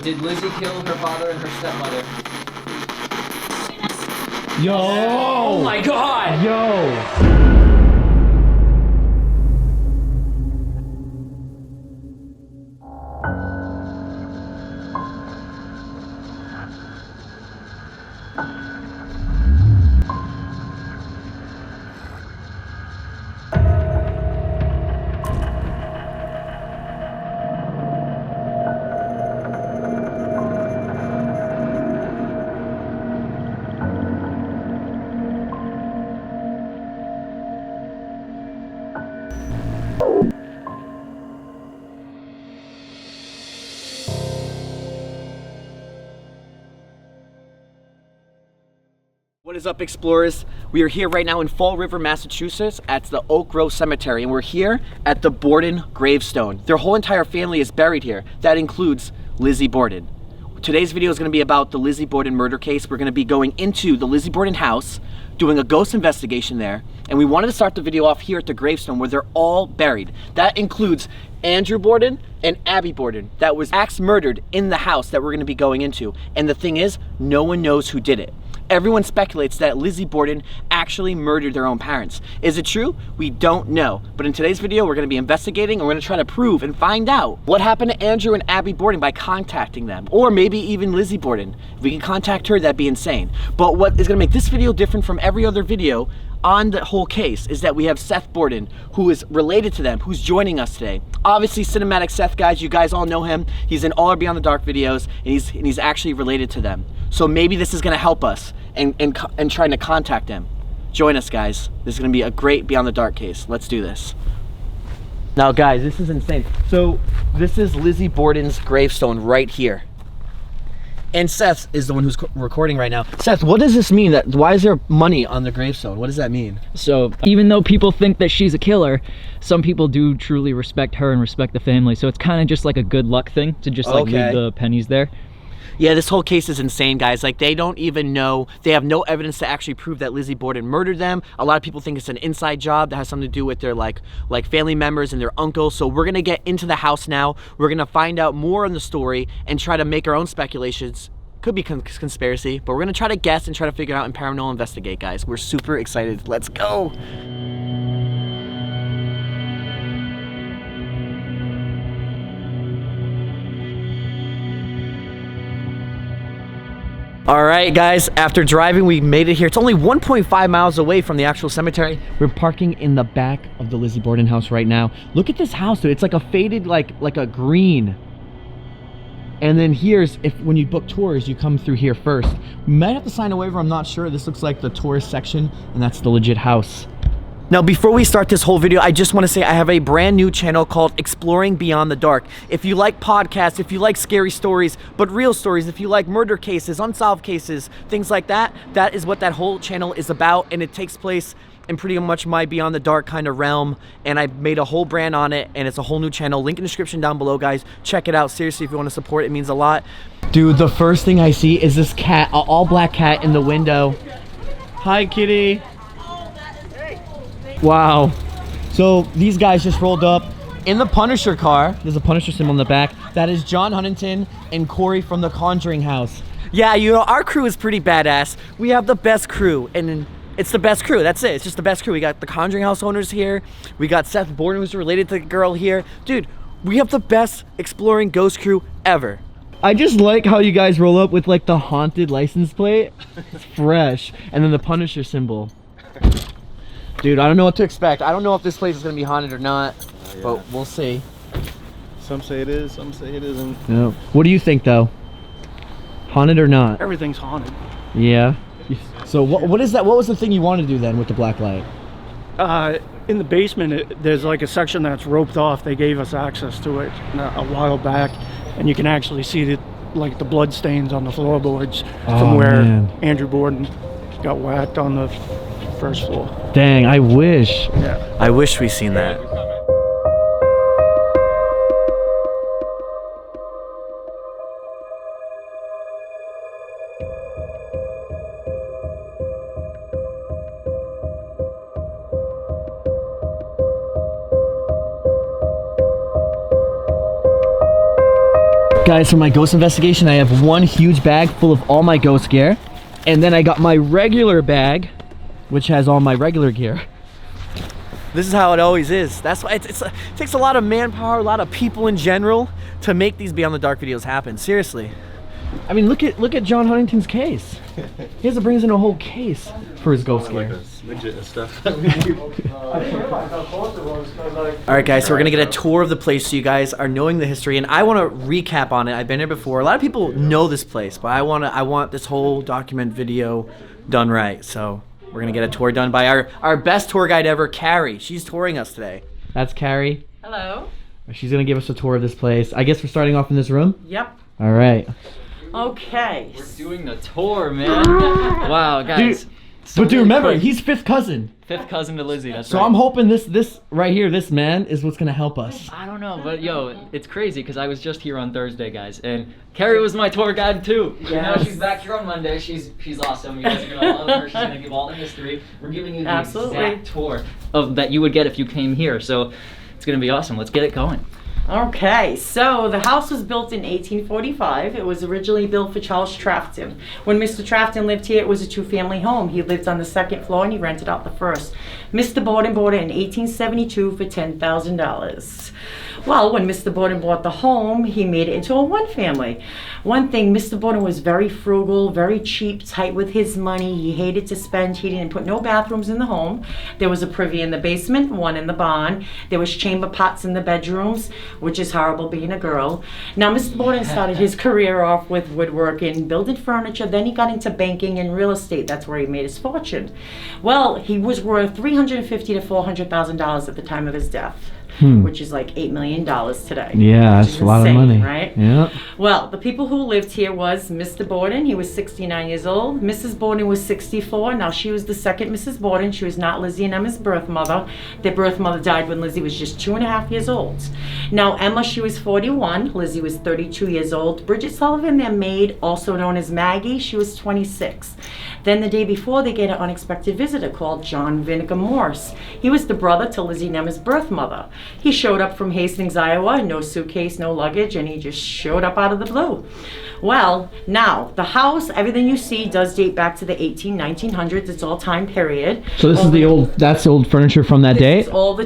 Did Lizzie kill her father and her stepmother? Yo! Oh my god! Yo! What is up, explorers? We are here right now in Fall River, Massachusetts at the Oak Grove Cemetery, and we're here at the Borden gravestone. Their whole entire family is buried here. That includes Lizzie Borden. Today's video is going to be about the Lizzie Borden murder case. We're going to be going into the Lizzie Borden house, doing a ghost investigation there, and we wanted to start the video off here at the gravestone where they're all buried. That includes Andrew Borden and Abby Borden that was axe murdered in the house that we're going to be going into. And the thing is, no one knows who did it. Everyone speculates that Lizzie Borden actually murdered their own parents. Is it true? We don't know. But in today's video, we're going to be investigating and we're going to try to prove and find out what happened to Andrew and Abby Borden by contacting them. Or maybe even Lizzie Borden. If we can contact her, that'd be insane. But what is going to make this video different from every other video on the whole case is that we have Seth Borden, who is related to them, who's joining us today. Obviously, Cinematic Seth, guys, you guys all know him. He's in all our Beyond the Dark videos, and he's actually related to them. So maybe this is gonna help us in trying to contact him. Join us, guys. This is gonna be a great Beyond the Dark case. Let's do this. Now, guys, this is insane. So this is Lizzie Borden's gravestone right here. And Seth is the one who's recording right now. Seth, what does this mean? Why is there money on the gravestone? What does that mean? So even though people think that she's a killer, some people do truly respect her and respect the family. So it's kind of just like a good luck thing to just like leave the pennies there. Yeah, this whole case is insane, guys. Like, they don't even know, they have no evidence to actually prove that Lizzie Borden murdered them. A lot of people think it's an inside job that has something to do with their like family members and their uncles. So we're gonna get into the house now. We're gonna find out more on the story and try to make our own speculations. Could be conspiracy, but we're gonna try to guess and try to figure out and paranormal investigate, guys. We're super excited. Let's go. All right, guys, after driving, we made it here. It's only 1.5 miles away from the actual cemetery. We're parking in the back of the Lizzie Borden house right now. Look at this house, dude. It's like a faded, like a green. And then here's, when you book tours, you come through here first. We might have to sign a waiver, I'm not sure. This looks like the tourist section, and that's the legit house. Now, before we start this whole video, I just want to say I have a brand new channel called Exploring Beyond the Dark. If you like podcasts, if you like scary stories, but real stories, if you like murder cases, unsolved cases, things like that, that is what that whole channel is about, and it takes place in pretty much my Beyond the Dark kind of realm, and I made a whole brand on it, and it's a whole new channel. Link in the description down below, guys. Check it out. Seriously, if you want to support it, it means a lot. Dude, the first thing I see is this cat, an all-black cat in the window. Hi, kitty. Wow. So these guys just rolled up in the Punisher car. There's a Punisher symbol in the back. That is John Huntington and Corey from the Conjuring house. Yeah, you know, our crew is pretty badass. We have the best crew, and it's the best crew. That's it. It's just the best crew. We got the Conjuring house owners here. We got Seth Borden, who's related to the girl here. Dude, we have the best exploring ghost crew ever. I just like how you guys roll up with like the haunted license plate. It's fresh. And then the Punisher symbol. Dude, I don't know what to expect. I don't know if this place is gonna be haunted or not, but we'll see. Some say it is, some say it isn't. No. What do you think, though? Haunted or not? Everything's haunted. Yeah. So what is that? What was the thing you wanted to do then with the black light? In the basement, there's like a section that's roped off. They gave us access to it a while back, and you can actually see the blood stains on the floorboards from where Andrew Borden got whacked on the first floor. Dang, I wish. Yeah. I wish we seen that. Guys, for my ghost investigation, I have one huge bag full of all my ghost gear. And then I got my regular bag, which has all my regular gear. This is how it always is. That's why it takes a lot of manpower, a lot of people in general to make these Beyond the Dark videos happen. Seriously. I mean, look at John Huntington's case. He has to bring us in a whole case for his ghost gear. Like a midget and stuff. Alright guys, so we're gonna get a tour of the place so you guys are knowing the history, and I want to recap on it. I've been here before. A lot of people know this place, but I want this whole document video done right. So we're gonna get a tour done by our best tour guide ever, Carrie. She's touring us today. That's Carrie. Hello. She's gonna give us a tour of this place. I guess we're starting off in this room? Yep. Alright. Okay. We're doing the tour, man. Wow, guys. But dude, remember, he's fifth cousin. Fifth cousin to Lizzie, that's So right. I'm hoping this right here, this man, is what's gonna help us. I don't know, but yo, it's crazy because I was just here on Thursday, guys, and Carrie was my tour guide too. Yes. Now she's back here on Monday. She's awesome. You guys are gonna love her. She's gonna give all the history. We're giving you the exact tour of that you would get if you came here. So it's gonna be awesome. Let's get it going. Okay, so the house was built in 1845. It was originally built for Charles Trafton. When Mr. Trafton lived here, it was a two-family home. He lived on the second floor and he rented out the first. Mr. Borden bought it in 1872 for $10,000. Well, when Mr. Borden bought the home, he made it into a one-family. One thing, Mr. Borden was very frugal, very cheap, tight with his money. He hated to spend. He didn't put no bathrooms in the home. There was a privy in the basement, one in the barn. There was chamber pots in the bedrooms, which is horrible being a girl. Now, Mr. Borden started his career off with woodworking, building furniture. Then he got into banking and real estate. That's where he made his fortune. Well, he was worth $350,000 to $400,000 at the time of his death. Which is like $8 million today. Yeah, that's a lot of money. Right? Yeah. Well, the people who lived here was Mr. Borden. He was 69 years old. Mrs. Borden was 64. Now, she was the second Mrs. Borden. She was not Lizzie and Emma's birth mother. Their birth mother died when Lizzie was just 2.5 years old. Now, Emma, she was 41. Lizzie was 32 years old. Bridget Sullivan, their maid, also known as Maggie, she was 26. Then the day before, they get an unexpected visitor called John Vinegar Morse. He was the brother to Lizzie and Emma's birth mother. He showed up from Hastings, Iowa, no suitcase, no luggage, and he just showed up out of the blue. Well, now, the house, everything you see does date back to the 1900s. It's all time period. So this is the old furniture from that day? It's all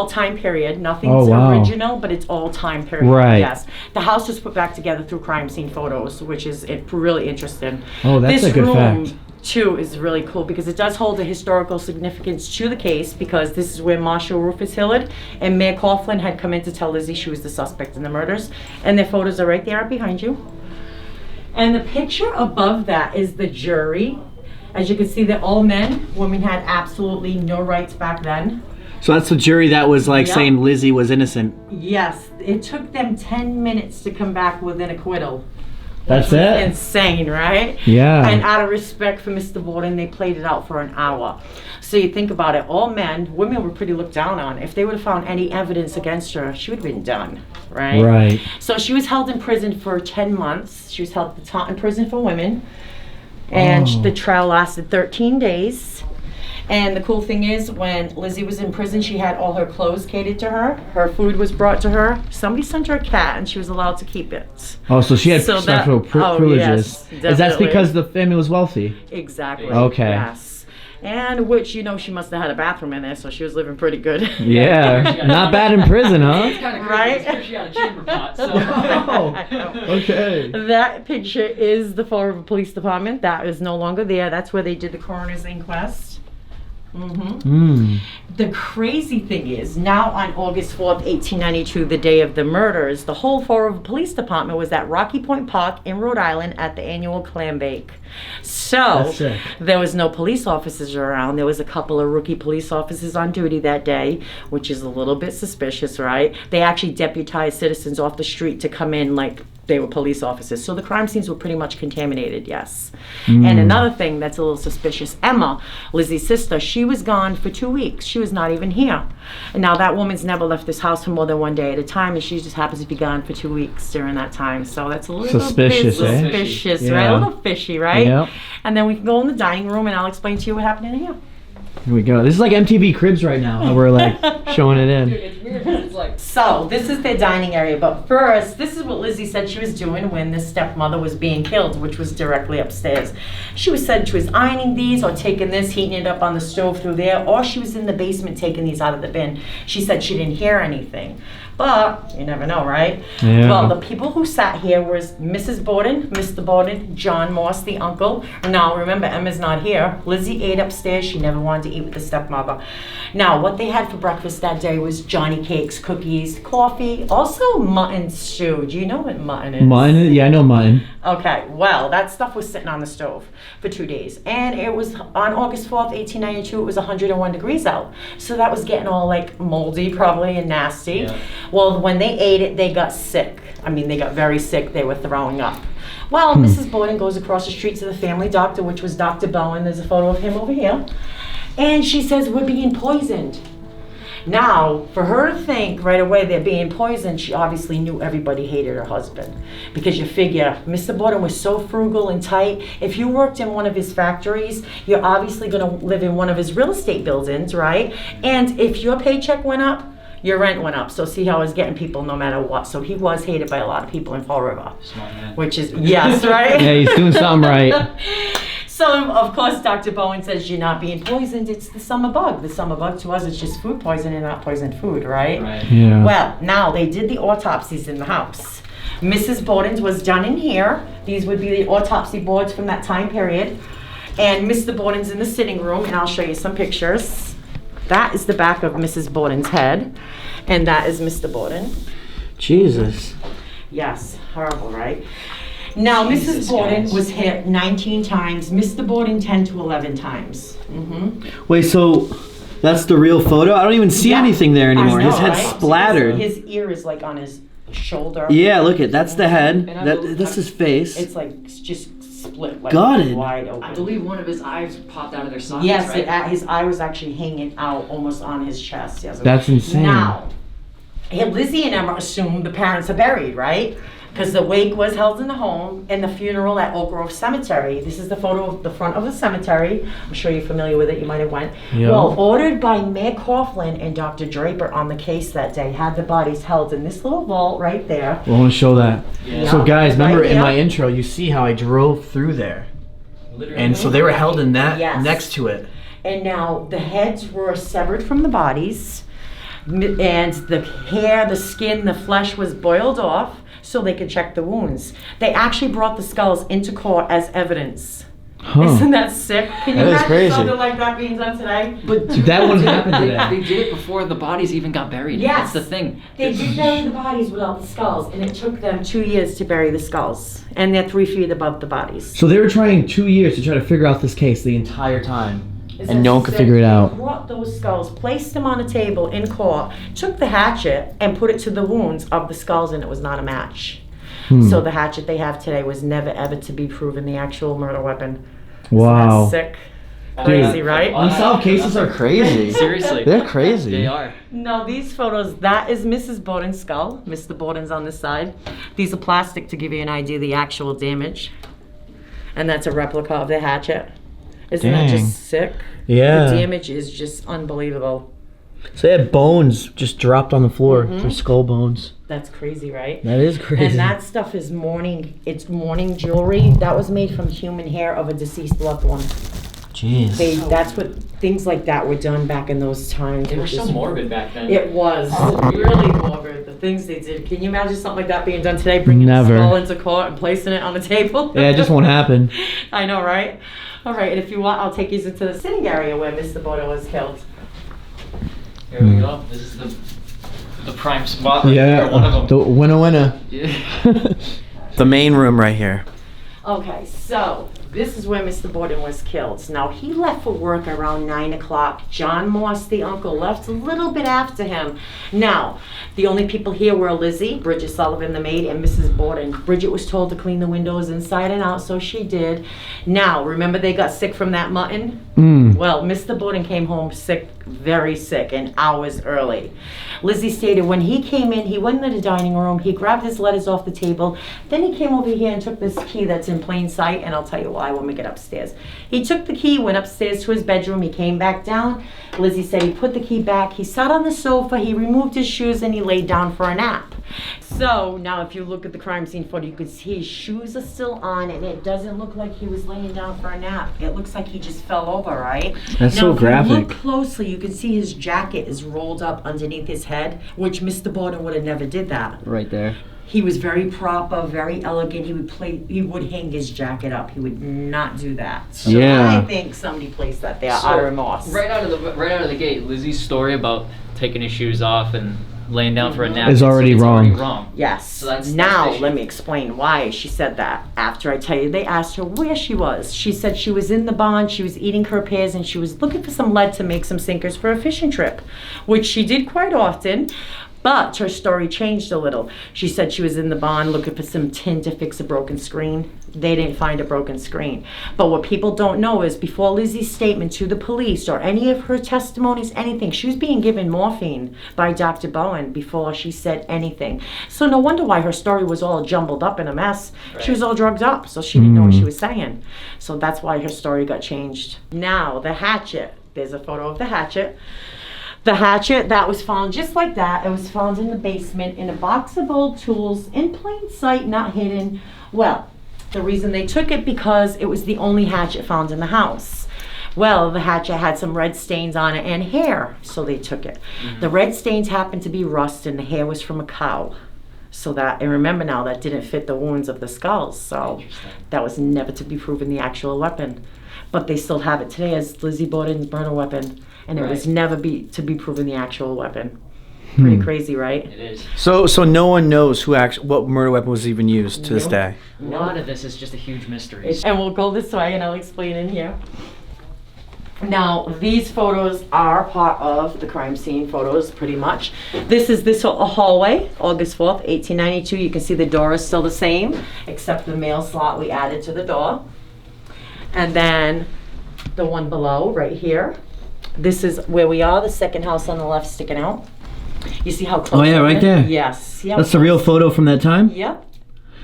time period. Nothing's Oh, wow. original, but it's all time period. Right. Yes. The house was put back together through crime scene photos, which is really interesting. Oh, that's this a good room, fact. too, is really cool because it does hold a historical significance to the case because this is where Marshal Rufus Hillard and Mayor Coughlin had come in to tell Lizzie she was the suspect in the murders. And their photos are right there behind you. And the picture above that is the jury. As you can see, they're all men. Women had absolutely no rights back then. So that's the jury that was like Yep. saying Lizzie was innocent. Yes, it took them 10 minutes to come back with an acquittal. That's it? Insane, right? Yeah. And out of respect for Mr. Borden, they played it out for an hour. So you think about it, all men, women were pretty looked down on. If they would have found any evidence against her, she would have been done, right? Right. So she was held in prison for 10 months. She was held at the Taunton prison for women. And Oh. the trial lasted 13 days. And the cool thing is, when Lizzie was in prison, she had all her clothes catered to her. Her food was brought to her. Somebody sent her a cat, and she was allowed to keep it. Oh, so she had So special that- oh, privileges. yes, Is that definitely. because the family was wealthy? Exactly. Okay. Yes. And which, you know, she must have had a bathroom in there, so she was living pretty good. Yeah. Not bad in prison, huh? It's kind of Right? crazy. She had a chamber pot, so. Oh, okay. That picture is the Fall River Police Department. That is no longer there. That's where they did the coroner's inquest. The crazy thing is, now on August 4th, 1892, the day of the murders, the whole Fall River Police Department was at Rocky Point Park in Rhode Island at the annual clam bake. So, That's sick. there was no police officers around. There was a couple of rookie police officers on duty that day, which is a little bit suspicious, right? They actually deputized citizens off the street to come in like they were police officers. So the crime scenes were pretty much contaminated, yes. And another thing that's a little suspicious, Emma, Lizzie's sister, she was gone for 2 weeks. She was not even here. And now that woman's never left this house for more than one day at a time, and she just happens to be gone for 2 weeks during that time. So that's a little Suspicious, bit eh? suspicious, Yeah. right? A little fishy, right? Yep. And then we can go in the dining room and I'll explain to you what happened in here. Here we go. This is like MTV Cribs right now. How we're like showing it in. Dude, it's weird 'cause it's like. So this is their dining area, but first, this is what Lizzie said she was doing when this stepmother was being killed, which was directly upstairs. She said she was ironing these or taking this, heating it up on the stove through there, or she was in the basement taking these out of the bin. She said she didn't hear anything. But you never know, right? Yeah. Well, the people who sat here was Mrs. Borden, Mr. Borden, John Morse, the uncle. Now, remember, Emma's not here. Lizzie ate upstairs. She never wanted to eat with the stepmother. Now, what they had for breakfast that day was Johnny cakes, cookies, coffee, also mutton stew. Do you know what mutton is? Mutton? Yeah, I know mutton. Okay, well, that stuff was sitting on the stove for 2 days. And it was on August 4th, 1892, it was 101 degrees out. So that was getting all like moldy probably and nasty. Yeah. Well, when they ate it, they got sick. I mean, they got very sick. They were throwing up. Well, Mrs. Borden goes across the street to the family doctor, which was Dr. Bowen. There's a photo of him over here. And she says, we're being poisoned. Now, for her to think right away they're being poisoned, she obviously knew everybody hated her husband. Because you figure, Mr. Borden was so frugal and tight. If you worked in one of his factories, you're obviously going to live in one of his real estate buildings, right? And if your paycheck went up, your rent went up. So see how he's getting people no matter what. So he was hated by a lot of people in Fall River. Smart man. Which is, yes, right? Yeah, he's doing something right. So, of course, Dr. Bowen says you're not being poisoned. It's the summer bug. The summer bug to us is just food poisoning, not poisoned food, right? Right. Yeah. Well, now they did the autopsies in the house. Mrs. Borden's was done in here. These would be the autopsy boards from that time period. And Mr. Borden's in the sitting room, and I'll show you some pictures. That is the back of Mrs. Borden's head, and that is Mr. Borden. Jesus. Yes, horrible, right? Now, Jesus, Mrs. Borden guys. was hit 19 times, Mr. Borden 10 to 11 times. Wait, so that's the real photo? I don't even see Yeah. anything there anymore. I know, His head's right? splattered. His ear is like on his shoulder. Yeah, look at that's the head. And I That, believe- that's his face. It's like just split, like Got it. wide open. I believe one of his eyes popped out of their sockets, Yes, right? his eye was actually hanging out almost on his chest. Yes. That's insane. Now, Lizzie and Emma assumed the parents are buried, right? Because the wake was held in the home and the funeral at Oak Grove Cemetery. This is the photo of the front of the cemetery. I'm sure you're familiar with it. You might have went. Yeah. Well, ordered by Mayor Coughlin and Dr. Draper on the case that day, had the bodies held in this little vault right there. I want to show that. Yeah. So guys, remember Right in my here. intro, you see how I drove through there. Literally. And so they were held in that Yes. next to it. And now the heads were severed from the bodies, and the hair, the skin, the flesh was boiled off so they could check the wounds. They actually brought the skulls into court as evidence. Isn't that sick? Can you That is imagine crazy. something like that being done today? But That wouldn't happen today. They did it before the bodies even got buried. Yes. That's the thing. They did bury the bodies without the skulls, and it took them 2 years to bury the skulls. And they're 3 feet above the bodies. So they were trying 2 years to try to figure out this case the entire time. Is And that no one could sick? figure it They out. brought those skulls, placed them on a table in court, took the hatchet and put it to the wounds of the skulls, and it was not a match. So the hatchet they have today was never ever to be proven the actual murder weapon. Wow. Isn't that sick? Crazy, right? Unsolved cases are crazy. Seriously. They're crazy. They are. No, these photos, that is Mrs. Borden's skull. Mr. Borden's on this side. These are plastic to give you an idea of the actual damage. And that's a replica of the hatchet. Isn't that Dang. just sick? Yeah. The damage is just unbelievable. So they had bones just dropped on the floor. Their skull bones. That's crazy, right? That is crazy. And that stuff is it's mourning jewelry. That was made from human hair of a deceased loved one. Jeez. That's what, things like that were done back in those times. They were which so is- morbid back then. It was really morbid, the things they did. Can you imagine something like that being done today? Bringing Never. a skull into court and placing it on the table? Yeah, it just won't happen. I know, right? All right, and if you want, I'll take you into the sitting area where Mr. Borden was killed. Here we go. This is the prime spot. Yeah, Or one of them. the winner. Yeah. The main room right here. Okay, so this is where Mr. Borden was killed. Now, he left for work around 9 o'clock. John Morse, the uncle, left a little bit after him. Now, the only people here were Lizzie, Bridget Sullivan, the maid, and Mrs. Borden. Bridget was told to clean the windows inside and out, so she did. Now, remember they got sick from that mutton? Well, Mr. Borden came home sick very sick, and hours early. Lizzie stated when he came in, he went into the dining room, he grabbed his letters off the table, then he came over here and took this key that's in plain sight, and I'll tell you why when we get upstairs. He took the key, went upstairs to his bedroom, he came back down. Lizzie said he put the key back, he sat on the sofa, he removed his shoes, and he laid down for a nap. So now if you look at the crime scene photo, you can see his shoes are still on, and it doesn't look like he was laying down for a nap. It looks like he just fell over, right? That's now, so if you graphic. look closely, you can see his jacket is rolled up underneath his head, which Mr. Borden would have never did that. Right there. He was very proper, very elegant. He would hang his jacket up. He would not do that. So Yeah. I think somebody placed that there out of remorse. Right out of the gate, Lizzie's story about taking his shoes off and laying down for a nap Is already it's wrong. Already wrong. Yes. So that's now, the issue. let me explain why she said that. After I tell you, they asked her where she was. She said she was in the barn, she was eating her pears, and she was looking for some lead to make some sinkers for a fishing trip, which she did quite often. But her story changed a little. She said she was in the barn looking for some tin to fix a broken screen. They didn't find a broken screen. But what people don't know is before Lizzie's statement to the police or any of her testimonies, anything, she was being given morphine by Dr. Bowen before she said anything. So no wonder why her story was all jumbled up in a mess. She was all drugged up, so she didn't know what she was saying. So that's why her story got changed. Now, the hatchet. There's a photo of the hatchet. The hatchet that was found just like that. It was found in the basement in a box of old tools in plain sight, not hidden. Well, the reason they took it because it was the only hatchet found in the house. Well, the hatchet had some red stains on it and hair, so they took it. The red stains happened to be rust and the hair was from a cow. So that, and remember now, that didn't fit the wounds of the skulls, so that was never to be proven the actual weapon. But they still have it today as Lizzie Borden's murder weapon. And it was never to be proven the actual weapon. Pretty crazy, right? It is. So no one knows what murder weapon was even used to this day. A lot of this is just a huge mystery. And we'll go this way and I'll explain in here. Now, these photos are part of the crime scene photos, pretty much. This is a hallway, August 4th, 1892. You can see the door is still the same, except the mail slot we added to the door. And then the one below, right here. This is where we are, the second house on the left sticking out. You see how close? Oh, yeah, right there. Yes. See how That's the real photo from that time? Yep.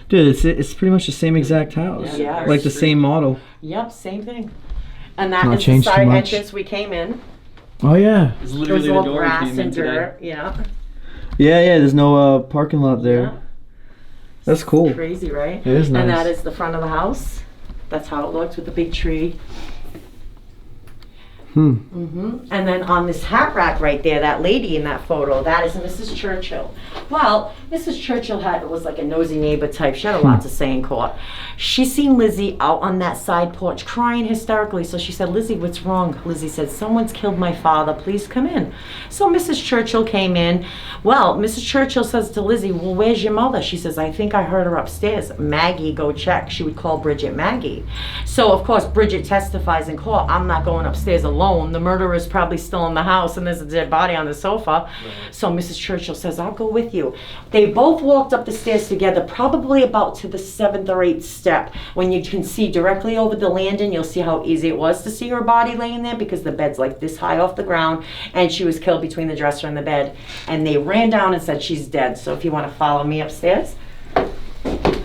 Dude, it's pretty much the same exact house. Yeah. Like the same model. Yep, same thing. And that Not is the changed too side much. entrance we came in. Oh, yeah. It's It was literally the all door we grass came in and today. dirt. Yeah. Yeah, there's no parking lot there. Yeah. That's cool. Crazy, right? It is nice. And that is the front of the house. That's how it looks with the big tree. And then on this hat rack right there, that lady in that photo, that is Mrs. Churchill. Well, Mrs. Churchill was like a nosy neighbor type. She had a lot to say in court. She seen Lizzie out on that side porch crying hysterically. So she said, Lizzie, what's wrong? Lizzie said, someone's killed my father. Please come in. So Mrs. Churchill came in. Well, Mrs. Churchill says to Lizzie, well, where's your mother? She says, I think I heard her upstairs. Maggie, go check. She would call Bridget Maggie. So, of course, Bridget testifies in court. I'm not going upstairs alone. The murderer is probably still in the house and there's a dead body on the sofa. Right. So Mrs. Churchill says, I'll go with you. They both walked up the stairs together, probably about to the 7th or 8th step. When you can see directly over the landing, you'll see how easy it was to see her body laying there because the bed's like this high off the ground and she was killed between the dresser and the bed. And they ran down and said she's dead. So if you want to follow me upstairs.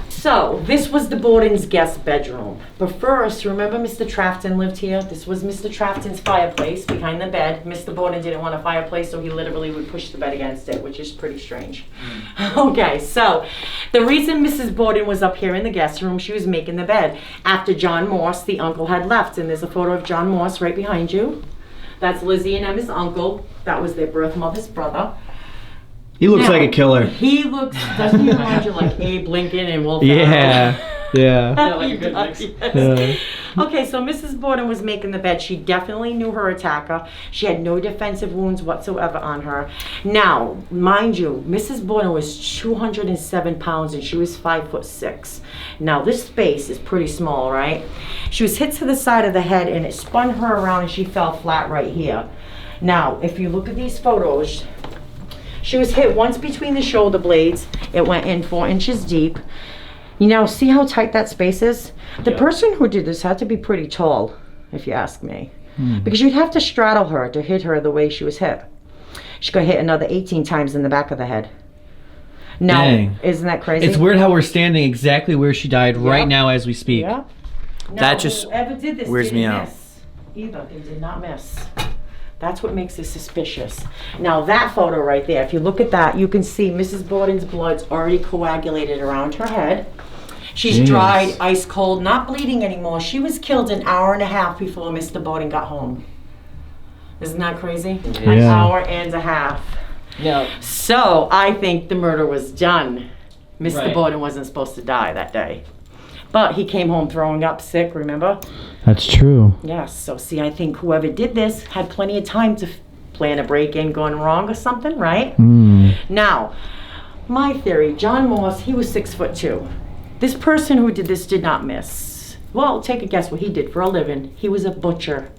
So, this was the Borden's guest bedroom. But first, remember Mr. Trafton lived here? This was Mr. Trafton's fireplace behind the bed. Mr. Borden didn't want a fireplace, so he literally would push the bed against it, which is pretty strange. Okay, so the reason Mrs. Borden was up here in the guest room, she was making the bed. After John Morse, the uncle, had left, and there's a photo of John Morse right behind you. That's Lizzie and Emma's uncle. That was their birth mother's brother. He looks Now, like a killer. He looks, doesn't he remind you like Abe Lincoln and Wolf? Yeah. Yeah. Yeah, like a good mix. Yes. Okay, so Mrs. Borden was making the bed. She definitely knew her attacker. She had no defensive wounds whatsoever on her. Now, mind you, Mrs. Borden was 207 pounds and she was 5'6". Now, this space is pretty small, right? She was hit to the side of the head and it spun her around and she fell flat right here. Now, if you look at these photos, she was hit once between the shoulder blades. It went in 4 inches deep. You know, see how tight that space is? The person who did this had to be pretty tall, if you ask me. Because you'd have to straddle her to hit her the way she was hit. She got hit another 18 times in the back of the head. Now, Dang. isn't that crazy? It's weird how we're standing exactly where she died right now as we speak. Yeah. That just whoever did this weirds me didn't out. miss either. They did not miss. That's what makes it suspicious. Now that photo right there, if you look at that, you can see Mrs. Borden's blood's already coagulated around her head. She's dried, ice cold, not bleeding anymore. She was killed an hour and a half before Mr. Borden got home. Isn't that crazy? An hour and a half. Yeah. So I think the murder was done. Mr. Right. Borden wasn't supposed to die that day. But he came home throwing up sick, remember? That's true. Yes, so see, I think whoever did this had plenty of time to plan a break-in gone wrong or something, right? Now, my theory, John Morse, he was 6'2". This person who did this did not miss. Well, take a guess what he did for a living. He was a butcher.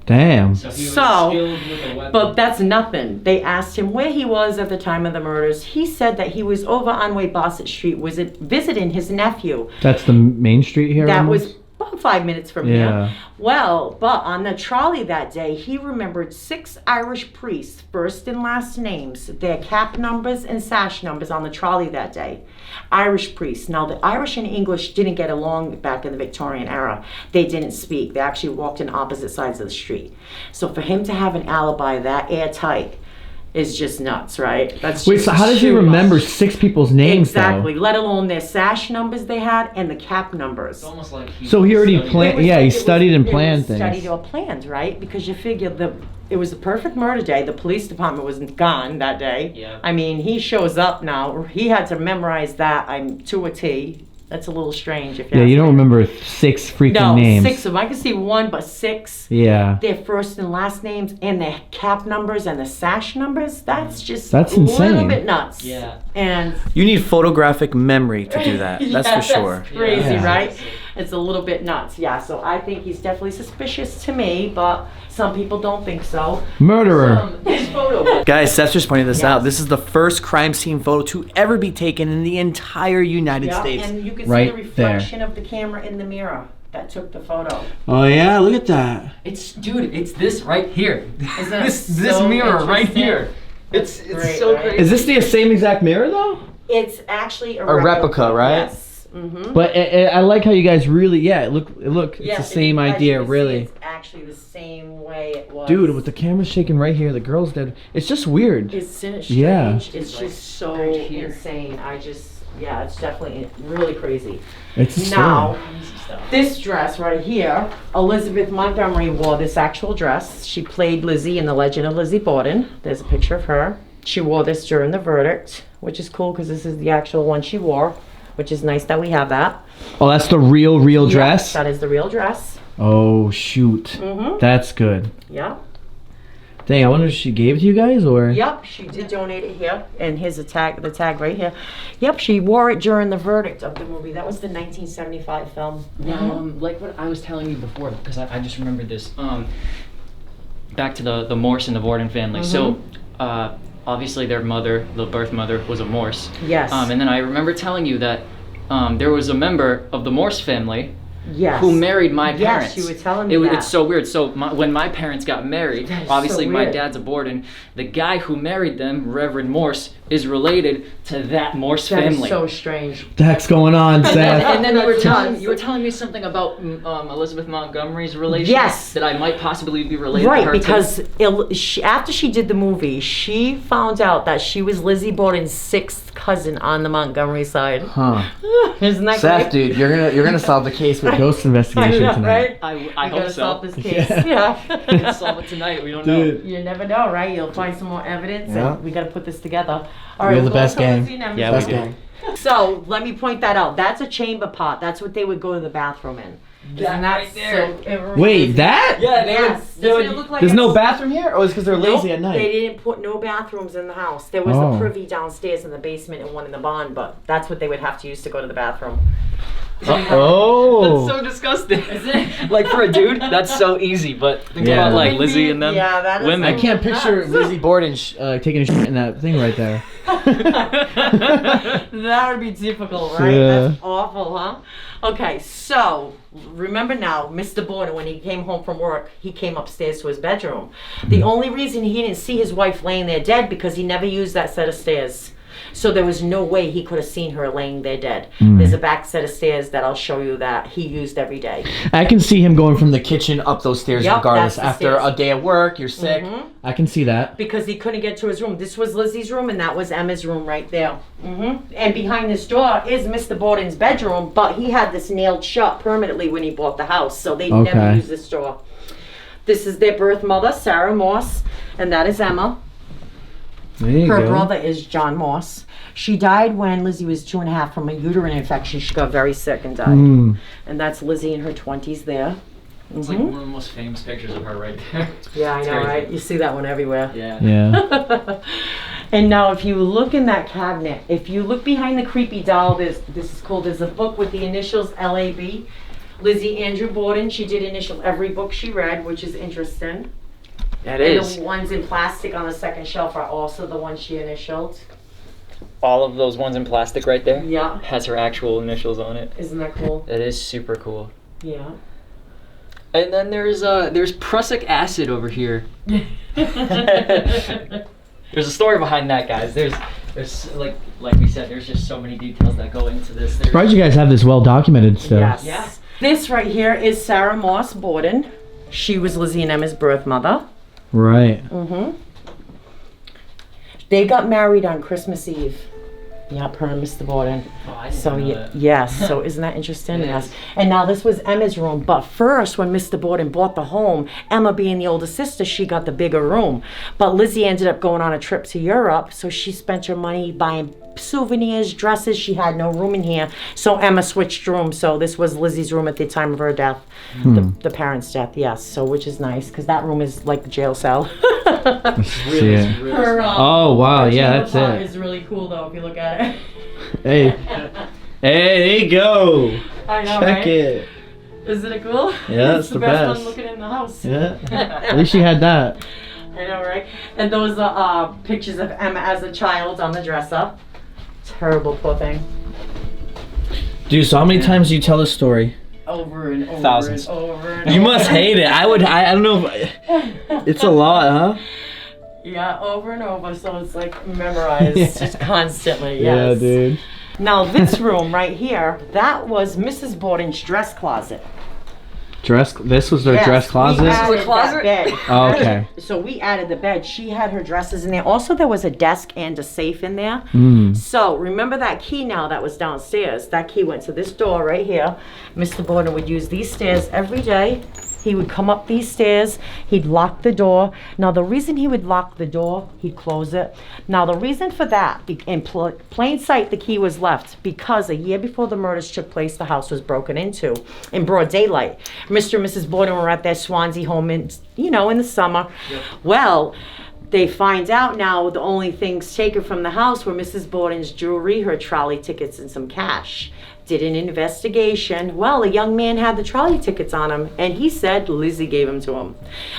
Damn. So he was So, skilled with a weapon. but that's nothing. They asked him where he was at the time of the murders. He said that he was over on Way Bassett Street, was it visiting his nephew. That's the main street here. That almost? was about 5 minutes from Yeah. here. Well, but on the trolley that day, he remembered 6 Irish priests, first and last names, their cap numbers and sash numbers on the trolley that day. Irish priests. Now, the Irish and English didn't get along back in the Victorian era. They didn't speak. They actually walked in opposite sides of the street. So for him to have an alibi that airtight is just nuts, right? That's Wait, just so how does he too remember much. 6 people's names Exactly, let alone their sash numbers they had and the cap numbers. It's almost like So he already studied- planned. It was Yeah, like- he it was- studied and it planned was things. Studied or planned, right? Because you figure it was a perfect murder day. The police department was gone that day. Yeah. I mean, he shows up now. He had to memorize that to a T. That's a little strange if you Yeah, ask you don't me. remember 6 freaking No, names. 6 of them. I can see 1, but 6. Yeah. Their first and last names and their cap numbers and the sash numbers. That's just That's a little insane. bit nuts. Yeah. And You need photographic memory to do that. That's yeah, for sure. That's crazy, Yeah. right? It's a little bit nuts, yeah. So I think he's definitely suspicious to me, but some people don't think so. Murderer. This photo. Guys, Seth's just pointing this Yes. out. This is the first crime scene photo to ever be taken in the entire United Yeah, States. and you can Right see the reflection of the camera in the mirror that took the photo. Oh yeah, look at that. Dude, it's this right here. Isn't that this so mirror right interesting? here. That's It's great, so right? crazy. Is this the same exact mirror though? It's actually a replica, right? Yes. Mm-hmm. But I like how you guys really, look, it's Yes, the same as you idea, can see, really. it's actually the same way it was. Dude, with the camera shaking right here, the girl's dead. It's just weird. It's strange. Yeah. It's Like, just so right here. insane. Yeah, it's definitely really crazy. It's insane. Now, this dress right here, Elizabeth Montgomery wore this actual dress. She played Lizzie in The Legend of Lizzie Borden. There's a picture of her. She wore this during the verdict, which is cool because this is the actual one she wore, which is nice that we have that. Oh, that's the real Yes, dress? that is the real dress. Oh, shoot. Mm-hmm. That's good. Yeah. Dang, I wonder if she gave it to you guys or? Yep, she did donate it here, and here's the tag right here. Yep, she wore it during the verdict of the movie. That was the 1975 film. Like what I was telling you before, because I just remembered this. Back to the Morse and the Borden family. So, obviously their mother, the birth mother, was a Morse. Yes. And then I remember telling you that there was a member of the Morse family Yes. who married my Yes, parents. you were telling me that. It's so weird. So when my parents got married, That is obviously so my weird. dad's a Borden. The guy who married them, Reverend Morse, is related to that Morse That is family. so strange. What the heck's going on, Seth? And then That's you were telling me something about Elizabeth Montgomery's relation. Yes. That I might possibly be related to Right, her because too. after she did the movie, she found out that she was Lizzie Borden's 6th cousin on the Montgomery side. Huh. Isn't that Seth, great? dude, you're gonna solve the case with Ghost I investigation know, tonight. right? I We hope gotta so. solve this case. Yeah. Yeah. Solve it tonight. We don't Dude. You never know, right? You'll find some more evidence, Yeah. and we gotta put this together. All We're the we'll best go to gang. Lizzie now. Yeah, Best we do. gang. So let me point that out. That's a chamber pot. That's what they would go to the bathroom in. Isn't that right there. so? Wait, that? Yeah, Yes. Doesn't it look like There's no it's- bathroom here? Or is it because they're lazy Nope, at night? They didn't put no bathrooms in the house. There was Oh. a privy downstairs in the basement and one in the barn, but that's what they would have to use to go to the bathroom. Oh. That's so disgusting. Like for a dude, that's so easy. But think Yeah. about like Lizzie and them. Yeah, that is women. I can't picture Lizzie Borden taking a shit in that thing right there. That would be difficult, right? Yeah. That's awful, huh? Okay, so remember now, Mr. Borden, when he came home from work, he came upstairs to his bedroom. The only reason he didn't see his wife laying there dead because he never used that set of stairs. So there was no way he could have seen her laying there dead. There's a back set of stairs that I'll show you that he used every day. I can see him going from the kitchen up those stairs Yep, regardless. that's the After stairs. a day of work, you're sick. I can see that. Because he couldn't get to his room. This was Lizzie's room and that was Emma's room right there. And behind this door is Mr. Borden's bedroom, but he had this nailed shut permanently when he bought the house, so they never Okay. used this door. This is their birth mother, Sarah Moss, and that is Emma. There you Her go. brother is John Moss. She died when Lizzie was 2.5 from a uterine infection. She got very sick and died. And that's Lizzie in her 20s there. It's like one of the most famous pictures of her right there. Yeah, I know, crazy. right? You see that one everywhere. Yeah. Yeah. And now if you look in that cabinet, if you look behind the creepy doll, this is cool. There's a book with the initials LAB. Lizzie Andrew Borden, she did initial every book she read, which is interesting. That And is. the ones in plastic on the second shelf are also the ones she initialed. All of those ones in plastic right there Yeah, has her actual initials on it. isn't that cool? That is super cool. Yeah. And then there's prussic acid over here. There's a story behind that, guys. There's like we said, there's just so many details that go into this. There's, Surprised you guys have this well documented still. Yes. Yeah. This right here is Sarah Moss Borden. She was Lizzie and Emma's birth mother. Right. They got married on Christmas Eve. Yep, her and Mr. Borden. Oh, I didn't So know yeah, that. yes, so isn't that interesting? It Yes. is. And now this was Emma's room, but first when Mr. Borden bought the home, Emma being the older sister, she got the bigger room. But Lizzie ended up going on a trip to Europe, so she spent her money buying souvenirs, dresses. She had no room in here, so Emma switched rooms. So this was Lizzie's room at the time of her death, the parents' death. Yes, so which is nice because that room is like the jail cell. See it. Her, Oh wow, her yeah, chamber that's pot it. is really cool though if you look at it. Hey. Hey, there you go. I know, Check right? it. Isn't it cool? Yeah, it's it's the the best best. one looking in the house. Yeah. At least you had that. I know, right? And those are pictures of Emma as a child on the dresser. Terrible, poor thing. Dude, so how many times do you tell this story? Over and over Thousands. and over and You over. must hate it. I don't know if it's a lot, huh? Yeah, over and over, so it's like memorized Yeah. just constantly. Yeah, Yes. dude. Now this room right here, that was Mrs. Borden's dress closet. This was their Yes, dress closet? We added The closet? that bed. Oh, okay. So we added the bed. She had her dresses in there. Also, there was a desk and a safe in there. So remember that key now that was downstairs. That key went to this door right here. Mr. Borden would use these stairs every day. He would come up these stairs. He'd lock the door. Now, the reason he would lock the door, he'd close it. Now, the reason for that, in plain sight, the key was left because a year before the murders took place, the house was broken into in broad daylight. Mr. and Mrs. Borden were at their Swansea home in the summer. Well, they find out now the only things taken from the house were Mrs. Borden's jewelry, her trolley tickets, and some cash. Did an investigation. Well, a young man had the trolley tickets on him, and he said Lizzie gave them to him.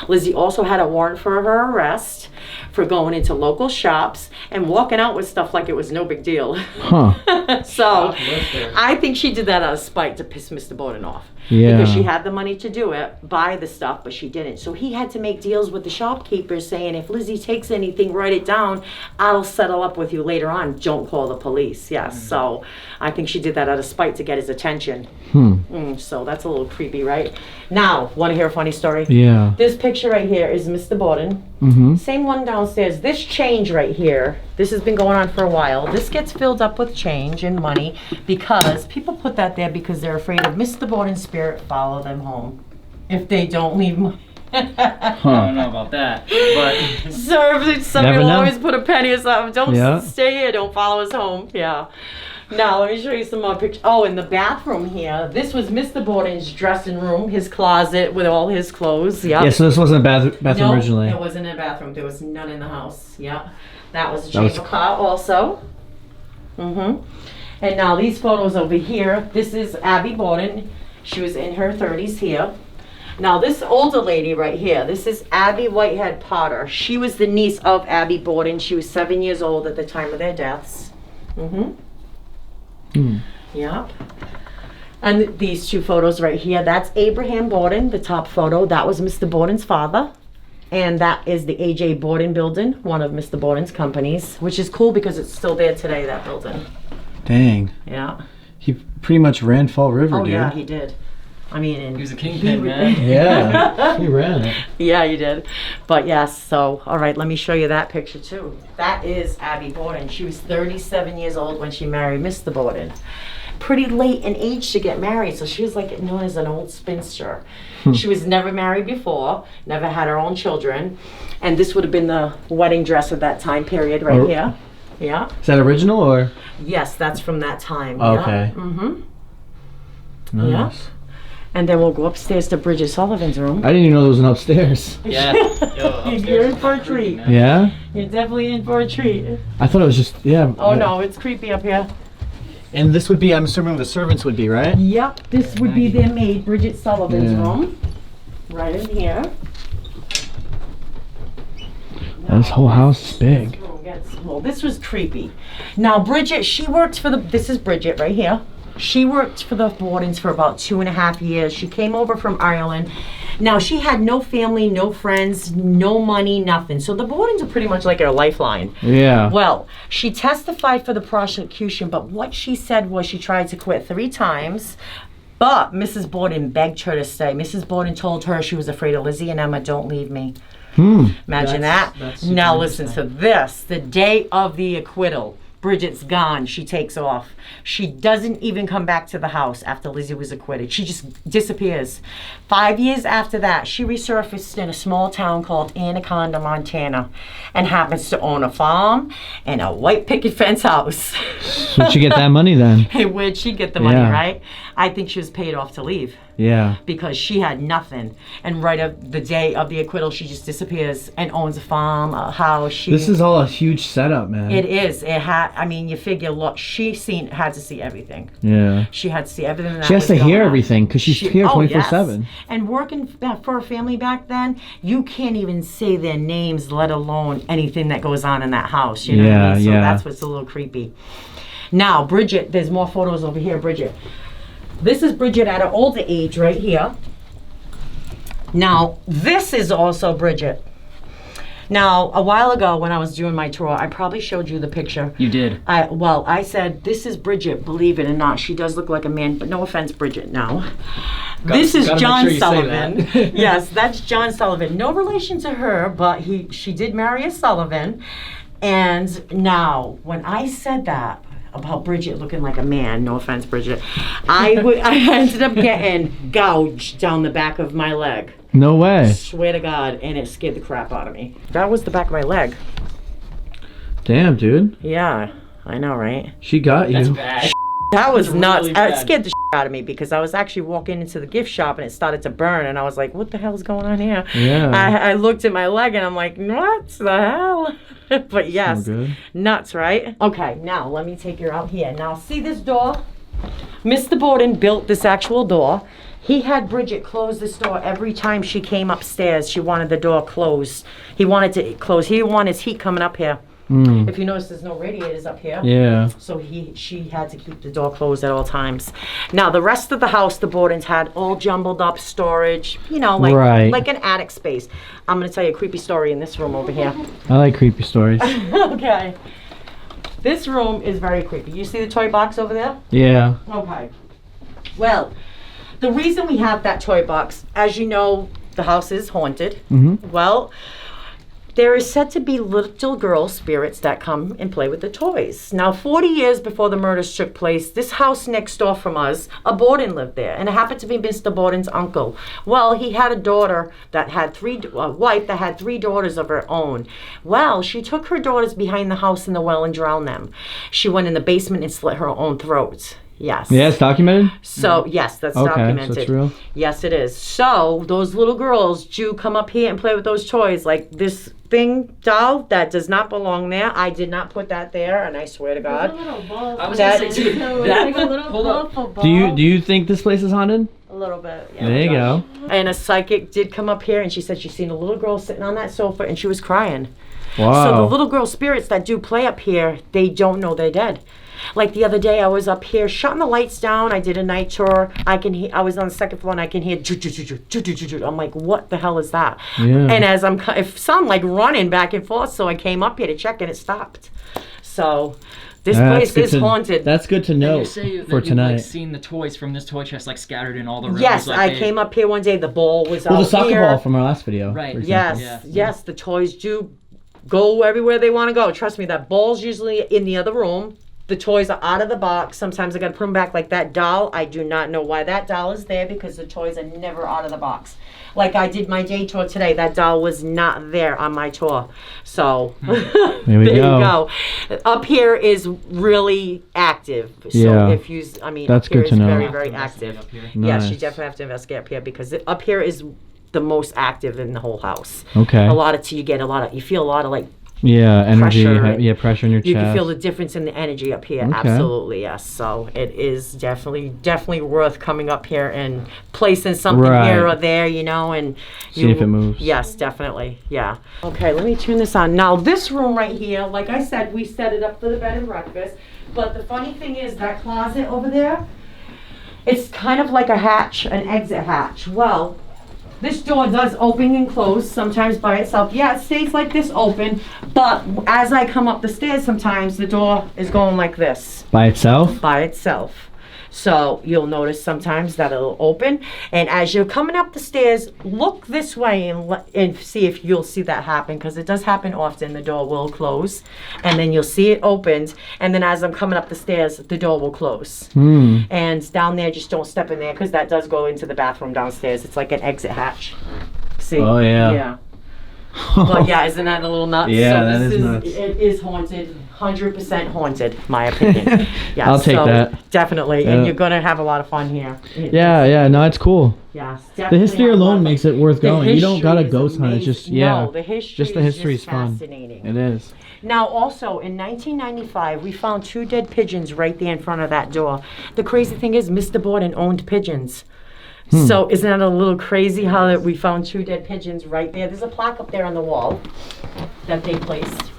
Lizzie also had a warrant for her arrest for going into local shops and walking out with stuff like it was no big deal. Huh. So I think she did that out of spite to piss Mr. Borden off. Yeah. Because she had the money to do it, buy the stuff, but she didn't. So he had to make deals with the shopkeepers saying, if Lizzie takes anything, write it down. I'll settle up with you later on. Don't call the police. Yes. So I think she did that out of spite to get his attention. So that's a little creepy, right? Now, want to hear a funny story? Yeah. This picture right here is Mr. Borden. Same one downstairs. This change right here, this has been going on for a while. This gets filled up with change and money because people put that there because they're afraid of Mr. Borden's spirit follow them home if they don't leave money. I don't know about that, but So some Never people know. always put a penny or something. Don't Yeah. stay here. Don't follow us home. Yeah. Now let me show you some more pictures. Oh, in the bathroom here, this was Mr. Borden's dressing room, his closet with all his clothes. Yep. Yeah, so this wasn't a bathroom No, originally. it wasn't a bathroom. There was none in the house. Yeah, that was a That was chamber pot also. And And now these photos over here, this is Abby Borden. She was in her 30s here. Now this older lady right here, this is Abby Whitehead Potter. She was the niece of Abby Borden. She was 7 years old at the time of their deaths. Yep. And these two photos right here, that's Abraham Borden, the top photo. That was Mr. Borden's father. And that is the A.J. Borden building, one of Mr. Borden's companies, which is cool because it's still there today, that building. Dang. Yeah. He pretty much ran Fall River, Oh dude. yeah, he did. I mean, and He was a kingpin, man. Yeah, he ran it. yeah, he did. But yes, so, all right, let me show you that picture too. That is Abby Borden. She was 37 years old when she married Mr. Borden. Pretty late in age to get married, so she was like known as an old spinster. She was never married before, never had her own children, and this would have been the wedding dress of that time period right Oh. here. Yeah. Is that original or? Yes, that's from that time. Okay. Yeah. Mm-hmm. Nice. Yeah. And then we'll go upstairs to Bridget Sullivan's room. I didn't even know there was an upstairs. Yeah. Yo, You're in for a treat. Yeah? You're definitely in for a treat. I thought it was just, yeah. Oh no, it's creepy up here. And this would be, I'm assuming the servants would be, right? Yep, this would be their maid, Bridget Sullivan's Yeah. room. Right in here. This whole house is big. Well, this was creepy. Now, Bridget, she worked for this is Bridget right here. She worked for the Bordens for about 2.5 years. She came over from Ireland. Now, she had no family, no friends, no money, nothing. So the Bordens are pretty much like her lifeline. Yeah. Well, she testified for the prosecution, but what she said was she tried to quit 3 times. But Mrs. Borden begged her to stay. Mrs. Borden told her she was afraid of Lizzie and Emma, don't leave me. Imagine that. Now listen to this. The day of the acquittal, Bridget's gone. She takes off. She doesn't even come back to the house after Lizzie was acquitted. She just disappears. 5 years after that, she resurfaced in a small town called Anaconda, Montana, and happens to own a farm and a white picket fence house. Where'd you get that money then? Hey, where'd she get the money, Yeah. right? I think she was paid off to leave. Yeah. Because she had nothing, and right of the day of the acquittal, she just disappears and owns a farm, a house. This is all a huge setup, man. It is. It had. I mean, you figure. Look, had to see everything. Yeah. She had to see everything. That She has was to going hear on. everything because she's here 24/7. Yes. And working for a family back then, you can't even say their names, let alone anything that goes on in that house. You know what I mean? So Yeah. that's what's a little creepy. Now, Bridget, there's more photos over here, Bridget. This is Bridget at an older age right here. Now, this is also Bridget. Now, a while ago when I was doing my tour, I probably showed you the picture. You did. I said, this is Bridget, believe it or not. She does look like a man, but no offense, Bridget, no. This is gotta make John sure you say Sullivan. that. Yes, that's John Sullivan. No relation to her, but she did marry a Sullivan. And now, when I said that, about Bridget looking like a man, no offense, Bridget, I ended up getting gouged down the back of my leg. No way. Swear to God, and it scared the crap out of me. That was the back of my leg. Damn, dude. Yeah, I know, right? She got you. That's bad. That was That's nuts. really It bad. scared the out of me because I was actually walking into the gift shop and it started to burn, and I was like, what the hell's going on here? Yeah. I looked at my leg and I'm like, what the hell? But yes, good. nuts, right? Okay, now let me take you out here. Now see this door? Mr. Borden built this actual door. He had Bridget close this door every time she came upstairs. She wanted the door closed. He wanted to close. He didn't want his heat coming up here. If you notice, there's no radiators up here. Yeah. So she had to keep the door closed at all times. Now the rest of the house, the Bordens had all jumbled up storage, you know, like an attic space. I'm gonna tell you a creepy story in this room over here. I like creepy stories. Okay. This room is very creepy. You see the toy box over there? Yeah. Okay. Well, the reason we have that toy box, as you know, the house is haunted. Well, there is said to be little girl spirits that come and play with the toys. Now, 40 years before the murders took place, this house next door from us, a Borden lived there, and it happened to be Mr. Borden's uncle. Well, he had a daughter that had a wife that had 3 daughters of her own. Well, she took her daughters behind the house in the well and drowned them. She went in the basement and slit her own throat. Yes. Yeah, it's documented. So yes, that's Okay, documented. so it's real. Yes, it is. So those little girls do come up here and play with those toys, like this thing doll that does not belong there. I did not put that there, and I swear to God. I was That- gonna say, dude, hold up. Do you think this place is haunted? A little bit. Yeah. There you go. And a psychic did come up here, and she said she seen a little girl sitting on that sofa, and she was crying. Wow. So the little girl spirits that do play up here, they don't know they're dead. Like the other day, I was up here shutting the lights down. I did a night tour. I was on the second floor, and I can hear. I'm like, what the hell is that? Yeah. And as it sounded like running back and forth, so I came up here to check, and it stopped. So this place is haunted. That's good to And know you say that for you've tonight. like seen the toys from this toy chest like scattered in all the rooms. Yes, like, I came up here one day. The ball was Well, out the soccer here. ball from our last video. Right. for Yes, example. Yeah. yes, the toys do go everywhere they want to go. Trust me, that ball's usually in the other room. The toys are out of the box. Sometimes I got to put them back. Like that doll, I do not know why that doll is there because the toys are never out of the box. Like I did my day tour today, that doll was not there on my tour. So There there we you go. go. Up here is really active. So Yeah. if you, I mean, That's up here good to is know. very, Have to very investigate active. up here. Yes, you Nice. definitely have to investigate up here because up here is the most active in the whole house. Okay. You feel a lot of like, Yeah, energy. Pressure. Pressure in your you chest. can feel the difference in the energy up here. Okay. Absolutely, yes. So it is definitely worth coming up here and placing something Right. here or there, and See if it moves. Yes, definitely. Yeah. Okay, let me turn this on. Now this room right here, like I said, we set it up for the bed and breakfast. But the funny thing is that closet over there, it's kind of like a hatch, an exit hatch. Well, this door does open and close sometimes by itself. Yeah, it stays like this open, but as I come up the stairs sometimes the door is going like this By itself? by itself. So you'll notice sometimes that it'll open, and as you're coming up the stairs, look this way and see if you'll see that happen, because it does happen often. The door will close, and then you'll see it opened, and then as I'm coming up the stairs, the door will close. And down there, just don't step in there, because that does go into the bathroom downstairs. It's like an exit hatch. See? Oh, yeah. Yeah. Well, yeah, isn't that a little nuts? Yeah, So that this is nuts. It is haunted, 100% haunted, my opinion. Yeah, I'll take that. Definitely, Yeah. and you're gonna have a lot of fun here. Yeah, no, it's cool. Yes, The history alone makes it worth going. You don't gotta ghost hunt. It's just, No, the history just the is history is fun. fascinating. It is. Now, also in 1995, we found 2 dead pigeons right there in front of that door. The crazy thing is, Mr. Borden owned pigeons. So isn't that a little crazy how that we found 2 dead pigeons right there? There's a plaque up there on the wall that they placed.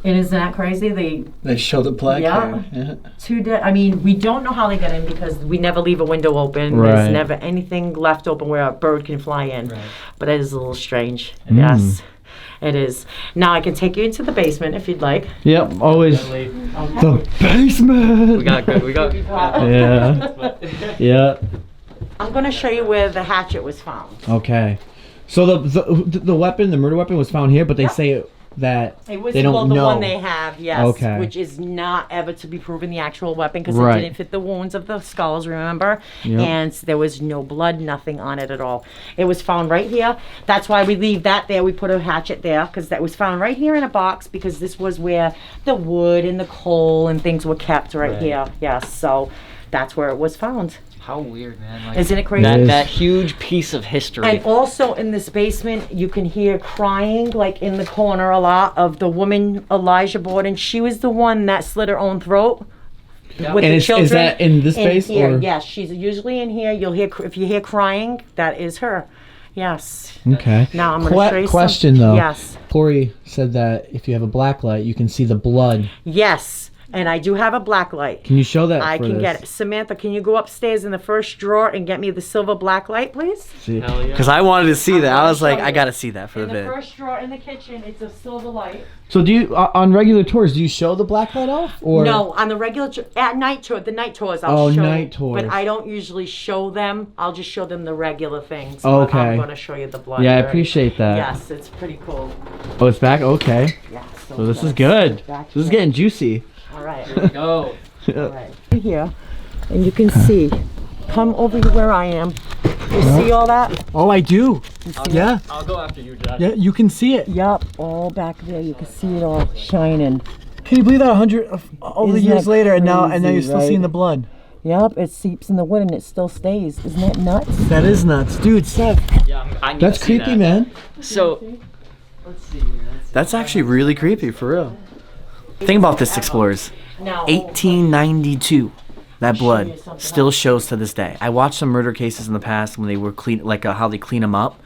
And isn't that crazy? They show the plaque Yeah. here. 2 dead. I mean, we don't know how they got in because we never leave a window open. Right. There's never anything left open where a bird can fly in. Right. But it is a little strange. Yes, it is. Now I can take you into the basement if you'd like. Yep, always. Okay. The basement! We got good. We got. Yeah. Yeah. I'm going to show you where the hatchet was found. Okay. So the weapon, the murder weapon was found here, but they say that It was they don't well, the know. one they have, yes, Okay. which is not ever to be proven the actual weapon because Right. it didn't fit the wounds of the skulls, remember? Yep. And there was no blood, nothing on it at all. It was found right here. That's why we leave that there. We put a hatchet there because that was found right here in a box because this was where the wood and the coal and things were kept right here. Yes, so that's where it was found. How weird, man. Like, Isn't it crazy? It is. that huge piece of history. And also in this basement, you can hear crying, like in the corner a lot, of the woman, Elijah Borden. She was the one that slit her own throat with And the is children. that in this space, Here, or- yes, she's usually in here. You'll hear, if you hear crying, that is her. Yes. Okay. Now I'm going to show you Question some. though. Yes. Corey said that if you have a black light, you can see the blood. Yes. And I do have a black light. Can you show that? I for can this? get it. Samantha, can you go upstairs in the first drawer and get me the silver black light, please? See. Hell yeah. Because I wanted to see that. I was like, show I you. gotta see that for In the the vid. first drawer in the kitchen, it's a silver light. So do you on regular tours? Do you show the black light off, or No, on the regular at night tour, the night tours I'll Oh, show. night tours. But I don't usually show them. I'll just show them the regular things. Oh, But I'm okay. going to show you the blood. Yeah, I right? appreciate that. Yes, it's pretty cool. Oh, it's back. Okay. Yeah. So this is that's good. back This is here. getting juicy. All right. Go. All right. Here, and you can see. Come over here where I am. You see all that? Oh, I do. Yeah. I'll go after you, Josh. Yeah, you can see it. Yup. All back there. You can see it all shining. Can you believe that 100 all the Isn't years that later, and now crazy, you're still right? seeing the blood? Yep, it seeps in the wood and it still stays. Isn't that nuts? That is nuts, dude. Seth, Yeah, I need That's to see creepy, that. man. So, let's see here. that's actually really creepy, for real. Think about this, explorers. Now, 1892. That blood still shows to this day. I watched some murder cases in the past when they were clean, like how they clean them up,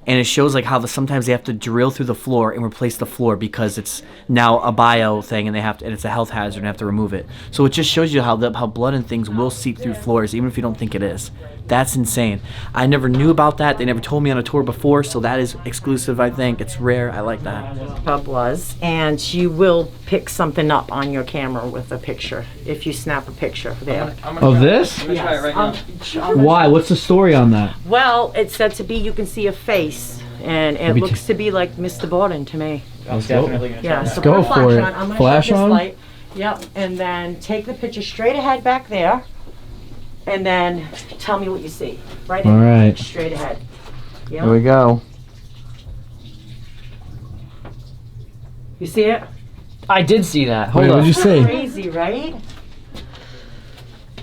and it shows like how sometimes they have to drill through the floor and replace the floor because it's now a bio thing and and it's a health hazard and have to remove it. So it just shows you how blood and things will seep through floors even if you don't think it is. That's insane. I never knew about that. They never told me on a tour before, so that is exclusive. I think it's rare. I like that. pup was, and she will pick something up on your camera with a picture if you snap a picture there. Of this? I'm gonna try it right now. Why? What's the story on that? Well, it's said to be you can see a face, and it me looks to be like Mr. Borden to me. I was definitely gonna try Yeah, that. so go put a for flash it. on. I'm gonna Flash shut this on? light. Yep, and then take the picture straight ahead back there, and then tell me what you see. Right in, All right. straight ahead. Here we go. You see it? I did see that. Hold Wait, up. what'd you say? Crazy, right?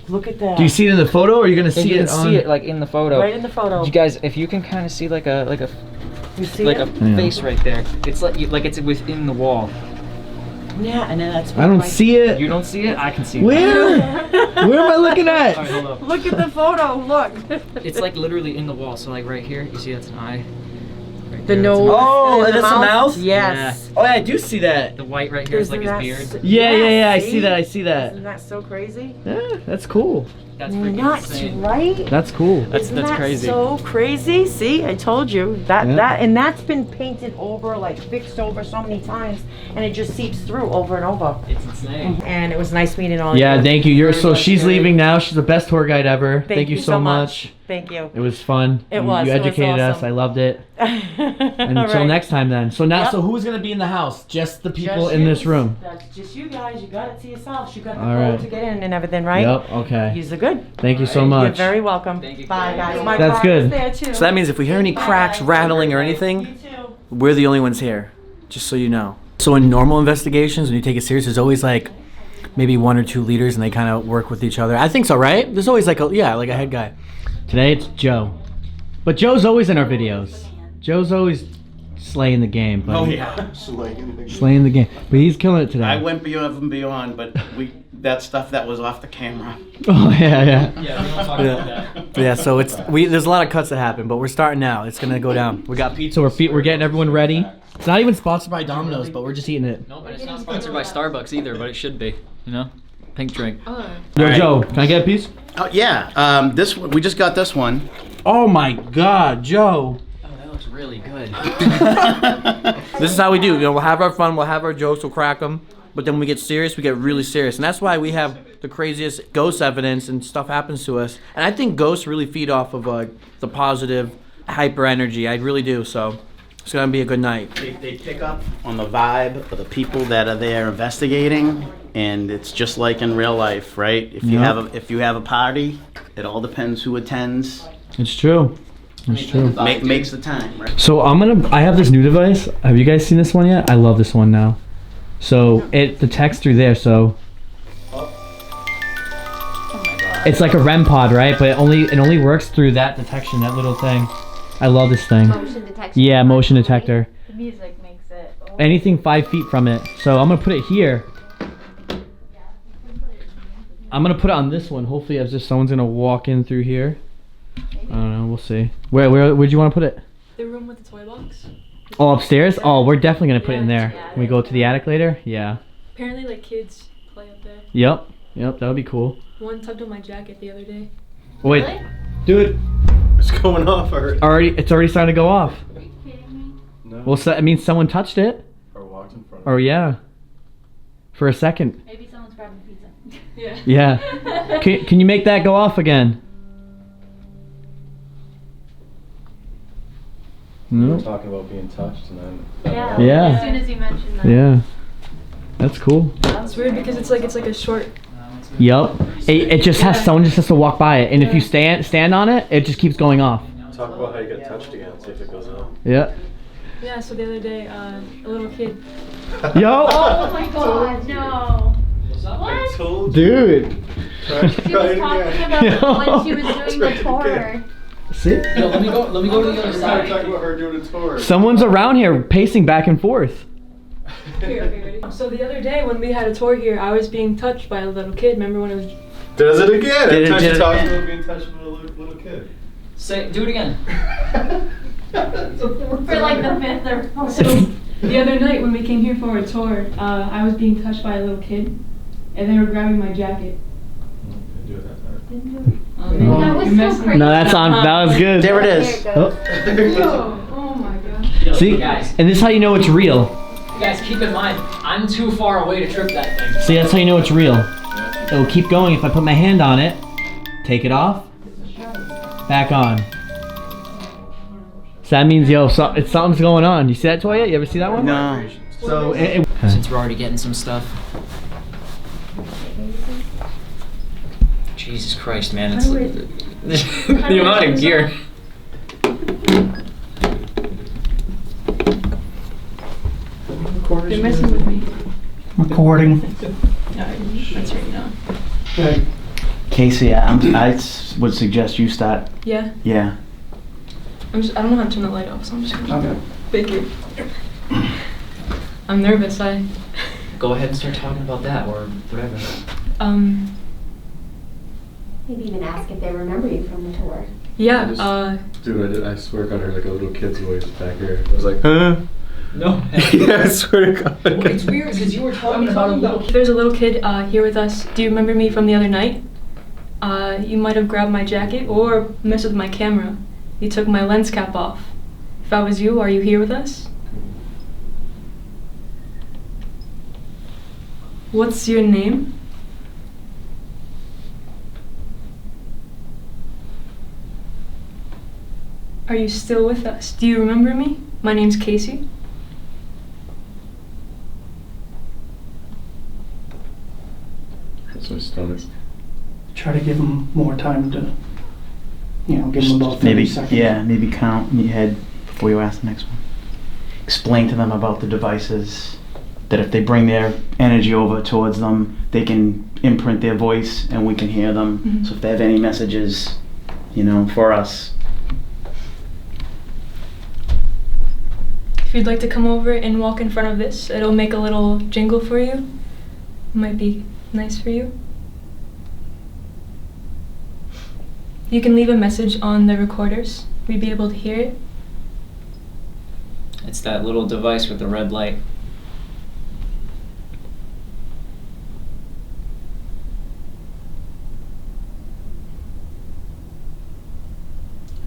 Look at that. Do you see it in the photo, or are you gonna If see you it can on? see it like in the photo. Right in the photo. You guys, if you can kind of see like a You see like it? a face right there, it's like it's within the wall. Yeah, and then that's. I don't right- see it. You don't see it? I can see it. Where? Where am I looking at? Alright, hold up. Look at the photo. Look. It's like literally in the wall. So like right here, you see that's an eye. Right The there, that's nose. Oh, and that's a mouth? Yes. Oh, yeah, I do see that. The white right here is like Isn't his that beard. s- Yeah. I see? see that. I see that. Isn't that so crazy? Yeah, that's cool. That's freaking Nuts, insane. right? That's cool. That's Isn't that crazy. so crazy? See, I told you that Yeah. and that's been painted over, like fixed over so many times, and it just seeps through over and over. It's insane. And it was nice meeting all of Yeah, you. thank you. You're Very so much, she's Gary. leaving now. She's the best tour guide ever. Thank you so much. Thank you. It was fun. It was. You It was educated us. awesome. I loved it. And until next time, then. So now, so who's gonna be in the house? Just the people in this room. That's just you guys. You got it to yourselves. You got the All code right. to get in and everything, right? Yep. Okay. You're good. Thank you so You're much. very welcome. Thank you. Bye, guys. My That's car is good. there, too. So that means if we hear any cracks, rattling, or anything, You too. we're the only ones here. Just so you know. So in normal investigations, when you take it serious, there's always like maybe one or two leaders, and they kind of work with each other. I think so, right? There's always like a head guy. Today it's Joe, but Joe's always in our videos. Joe's always slaying the game. But Oh yeah, slaying. Slaying the game, but he's killing it today. I went beyond and beyond, but that stuff that was off the camera. Oh yeah. Yeah, we don't talk about that. Yeah, so there's a lot of cuts that happen, but we're starting now. It's gonna go down. We got pizza. So we're getting everyone ready. It's not even sponsored by Domino's, but we're just eating it. No, but it's not sponsored by Starbucks either, but it should be. You know, pink drink. Yo, Alright. Joe, can I get a piece? Oh yeah, this one, we just got this one. Oh my God, Joe. Oh, that looks really good. This is how we do. You know, we'll have our fun, we'll have our jokes, we'll crack them, but then when we get serious, we get really serious, and that's why we have the craziest ghost evidence and stuff happens to us. And I think ghosts really feed off of the positive hyper energy. I really do. So it's gonna be a good night. They pick up on the vibe of the people that are there investigating, and it's just like in real life, right? If you Yep. if you have a party, it all depends who attends. It's true. It's true. Makes the time, right? So I have this new device. Have you guys seen this one yet? I love this one now. So it detects through there. So it's like a REM pod, right? But it only works through that detection, that little thing. I love this thing. Motion detection. Yeah, motion detector. The music makes it. Oh. Anything 5 feet from it. So I'm gonna put it here. I'm gonna put it on this one. Hopefully, as if someone's gonna walk in through here. I don't know. We'll see. Where'd you want to put it? The room with the toy box. Oh, upstairs? Oh, we're definitely gonna put it in there. Yeah. Can we go to the attic later? Yeah. Apparently, like kids play up there. Yep. That would be cool. One tugged on my jacket the other day. Wait, dude, It's going off already. it's already starting to go off. Are you kidding me? No. Well, so, I mean, someone touched it. Or walked in front. Or yeah, for a second. Maybe someone's grabbing pizza. Yeah. Yeah. Can you make that go off again? No. Talking about being touched and then. Yeah. Yeah. As soon as you mentioned that. Yeah. That's cool. It's weird because it's like a short. Yup. It just has someone just has to walk by it, and if you stand on it, it just keeps going off. Talk about how you got touched again. See if it goes out. Yeah. Yeah, so the other day, a little kid. Yo, Oh my god, no. What? dude. She was talking about when she was doing the tour. See? Yo, let me go to the other side. Talking about her doing a tour. Someone's around here pacing back and forth. Here, okay, ready? So the other day when we had a tour here, I was being touched by a little kid. Remember when it was... Does it again? Did it- Every time did she it talks again. about being touched by a little kid. Do it again. For like the 5th or 4th. The other night when we came here for a tour, I was being touched by a little kid, and they were grabbing my jacket. Didn't do it that time. That was so crazy. No, that's on. That was good. There it is. Oh my god. Yo, See? guys, And this is how you know it's real. guys, keep in mind, I'm too far away to trip that thing. See, that's how you know it's real. It will keep going if I put my hand on it, take it off, back on. So that means, yo, something's going on. You see that toy yet? You ever see that one? No. So, Since we're already getting some stuff. Jesus Christ, man, it's the amount of gear. They're messing with me. Recording. That's right now. Okay. Casey, would suggest you start. Yeah. Yeah. I don't know how to turn the light off, so I'm just gonna Okay. fake it. I'm nervous. Go ahead and start talking about that or whatever. Maybe even ask if they remember you from the tour. Yeah. Dude, I swear I got her like a little kid's voice back here. I was like, huh? No. Yeah, I swear to God. It's weird because you were talking about a little kid. There's a little kid here with us. Do you remember me from the other night? You might have grabbed my jacket or messed with my camera. You took my lens cap off. If I was you, are you here with us? What's your name? Are you still with us? Do you remember me? My name's Casey. That's my stomach. Try to give them more time to, give them about 30 Maybe, seconds. yeah, maybe count in your head before you ask the next one. Explain to them about the devices, that if they bring their energy over towards them, they can imprint their voice and we can hear them. Mm-hmm. So if they have any messages, for us. If you'd like to come over and walk in front of this, it'll make a little jingle for you. Might be nice for you. You can leave a message on the recorders. We'd be able to hear it. It's that little device with the red light.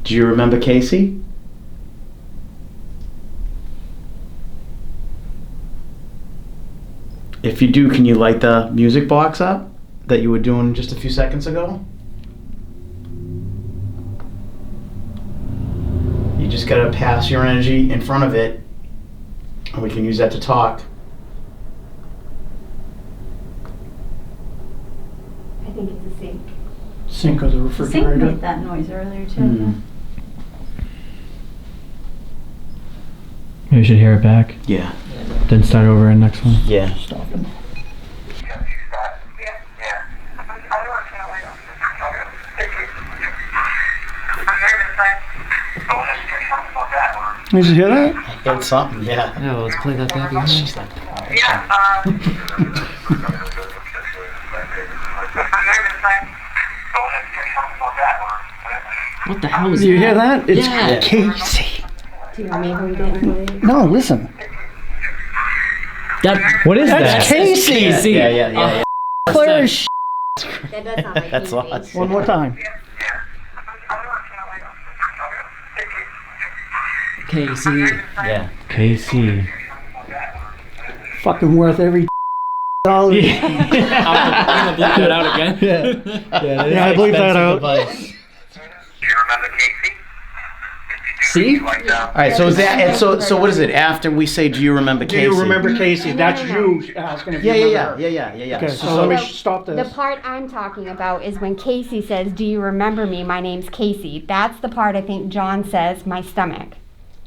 Do you remember Casey? If you do, can you light the music box up that you were doing just a few seconds ago? You just gotta pass your energy in front of it, and we can use that to talk. I think it's a sink. Sink of the The sink refrigerator. made that noise earlier too. Mm. Maybe we should hear it back. Yeah. Then start over in next one. Yeah. Stopping. Did you hear that? Heard something, yeah. Yeah, well, let's play that back again. She's like, What the hell was Did you hear that? that? It's Yeah. Casey. Do you remember we didn't play? No, listen. What is That's that? Casey. yeah. Clear as sh**. That does sound like That's Casey. awesome. One more time. Casey. Yeah. Casey. Fucking worth every dollar. I'm gonna bleep that out again. Yeah, I believe that out. See? All right. So is that? So what is it? After we say, "Do you remember Do Casey?" you remember Casey? That's you asking if you remember her. Yeah. Okay, so let me stop The this. part I'm talking about is when Casey says, "Do you remember me? My name's Casey." That's the part I think John says, "My stomach."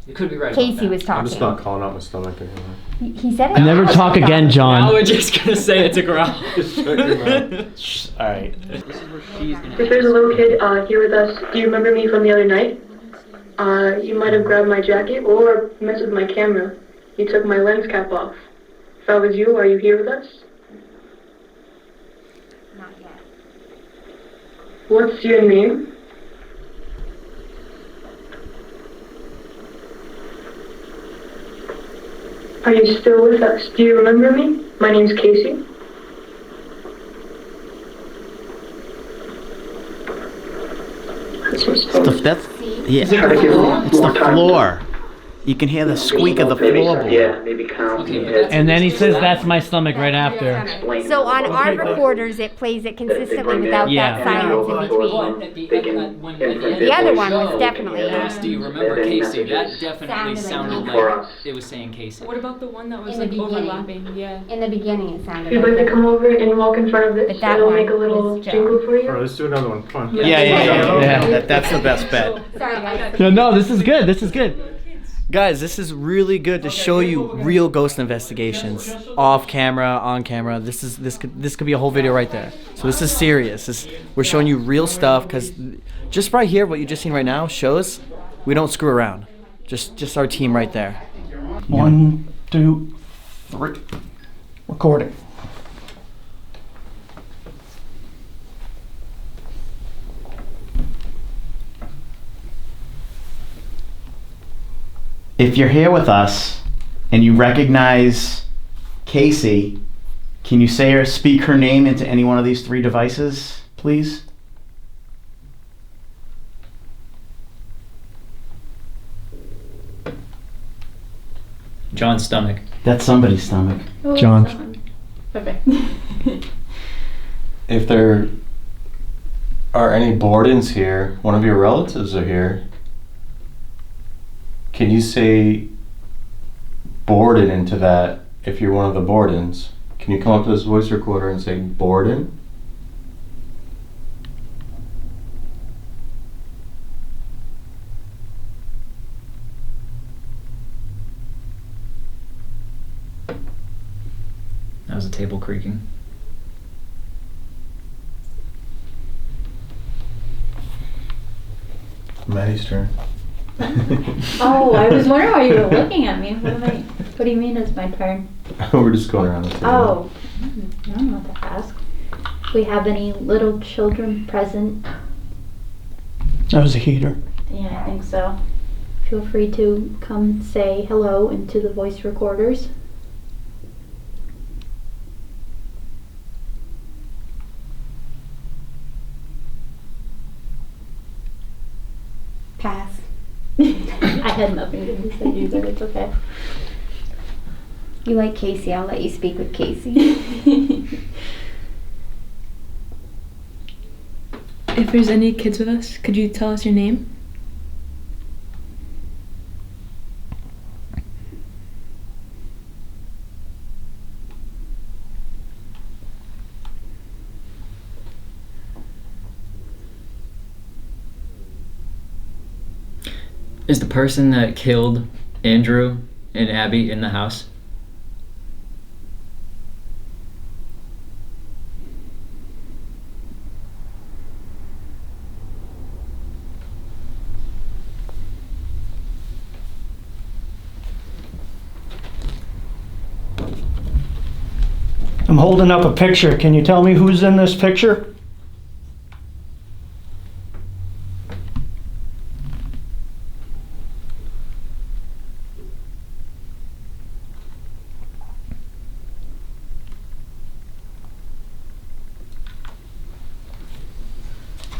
You could be right. Casey was I'm just not talking. calling out my stomach anymore. He said it. Never talk again, Now John. we're just gonna say it's a growl. Just shut your mouth. All right. This is where she's gonna. If there's a little kid here with us, do you remember me from the other night? You might have grabbed my jacket or messed with my camera. You took my lens cap off. If that was you, are you here with us? Not yet. What's your name? Are you still with us? Do you remember me? My name's Casey. That's my stomach. That's yeah. Try to give me It's more the time. floor. You can hear the squeak of the floorboard. Yeah, maybe count. Okay, but that's- And then he says, "That's my stomach" right after. So on our recorders, it plays it consistently without Yeah. that silence in between. The other one was definitely. Do you remember Casey? That definitely Sounded sounded like- like it was saying Casey. What about the one that was In the like beginning. overlapping? Yeah. In the beginning, it sounded If you'd like to like come over and walk in front of it, But that it'll one make a little was Joe. jingle for you. Alright, let's do another one. Come on. Yeah. That's the best bet. Sorry, guys. No, this is good. This is good. Guys, this is really good to show you real ghost investigations, off camera, on camera. This could be a whole video right there. So this is serious. We're showing you real stuff because just right here, what you just seen right now shows we don't screw around. Just our team right there. 1, 2, 3. Recording. If you're here with us and you recognize Casey, can you say or speak her name into any one of these 3 devices, please? John's stomach. That's somebody's stomach. John. Okay. If there are any Bordens here, one of your relatives are here, can you say Borden into that if you're one of the Bordens? Can you come up to this voice recorder and say Borden? That was a table creaking. Maddie's turn. Oh, I was wondering why you were looking at me. What do you mean it's my turn? We're just going around the table. Oh, I don't know what to ask. We have any little children present? That was a heater. Yeah, I think so. Feel free to come say hello into the voice recorders. Pass. I had nothing to say either. It's okay. You like Casey, I'll let you speak with Casey. If there's any kids with us, could you tell us your name? Is the person that killed Andrew and Abby in the house? I'm holding up a picture. Can you tell me who's in this picture?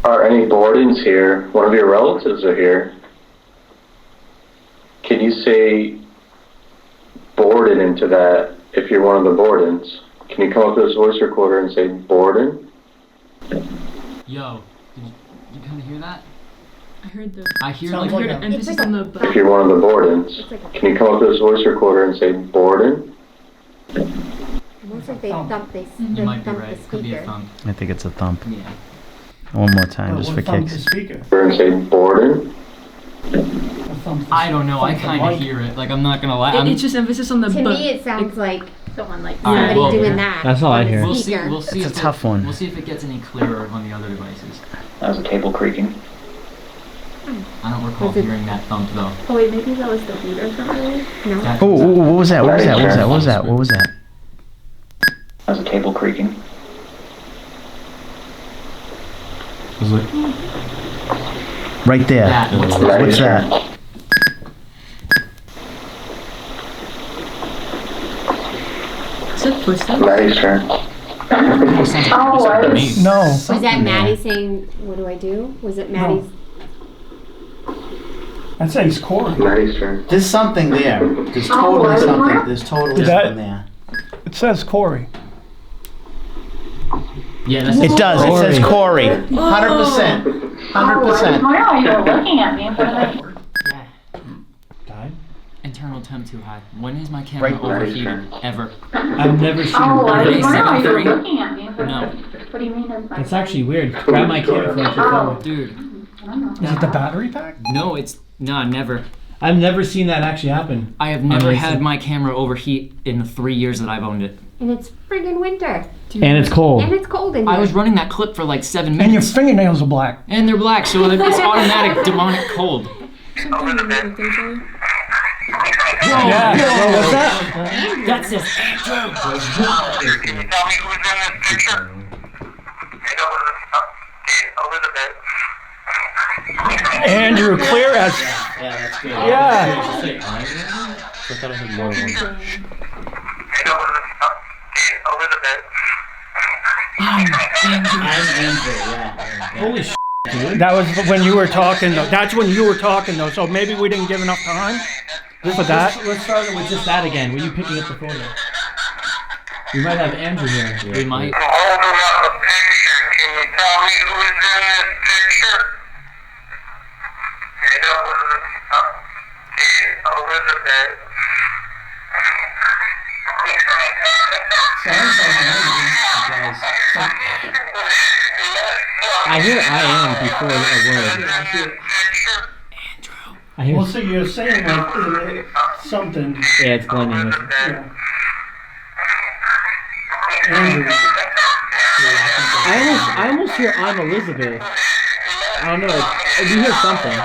Are any Bordens here? One of your relatives are here. Can you say Borden into that if you're one of the Bordens? Can you come up to this voice recorder and say Borden? Yo, did you kind of hear that? I heard the. I hear I like heard an emphasis on the. If you're one of the Bordens, can you come up to this voice recorder and say Borden? It looks like they thump this. You might be right. Could be a thump. I think it's a thump. Yeah. One more time, just for What thump kicks. the speaker? And say Borden? A thump. I don't know. I Thump the kind of mic. hear it. Like, I'm not gonna lie. It's just emphasis on the To bu. me, it sounds like someone like All right, somebody well, doing that. That's all I on the hear. We'll see. speaker. We'll see. It's if a tough one. We'll see if it gets any clearer on the other devices. That was a table creaking. I don't recall Was it- hearing that thump though. Oh wait, maybe that was the beat or something. No. That Oh, was- what was that? What was that? What was that? What was that? What was that? That was a table creaking. Was it? Right there. That. What's Right. What's that? Is that footsteps? Maddie's turn. Sounds like a whisper to me. No. Was that Something Maddie there. saying, "What do I do"? Was it No. Maddie's? I'd say he's Corey. Maddie's turn. There's something there. There's totally something. There's totally That- something there. It says Corey. Yeah, that's It does. It says Corey. Oh. 100%. 100%. looking at me. Died? internal temp too high. When is my camera Right. overheated? Ever? I've never seen. Today, You're 7:30? looking at me. No. What do you mean? It's actually weird. Grab my camera for your phone. Dude. Is it the battery pack? No, it's nah, never. I've never seen that actually happen. I have never Amazing. had my camera overheat in the 3 years that I've owned it. And it's friggin' winter. And it's cold. And it's cold in here. I was running that clip for like 7 And your minutes. fingernails are black. And they're black, so it's automatic demonic cold. Yeah. Whoa, what's that? That says Andrew. Andrew, clear as. Yeah, that's good. Yeah. I thought I had more than one. Holy sh**, dude. That was when you were talking, though. That's when you were talking, though. So maybe we didn't give enough time for that. Let's start with just that again. Were you picking up the phone? We might have Andrew here. We might. I hear I am before a word. I hear. Well, so you're saying like something. Yeah, it's blending with. Yeah. Andrew. I almost hear I'm Elizabeth. I don't know. I do hear something.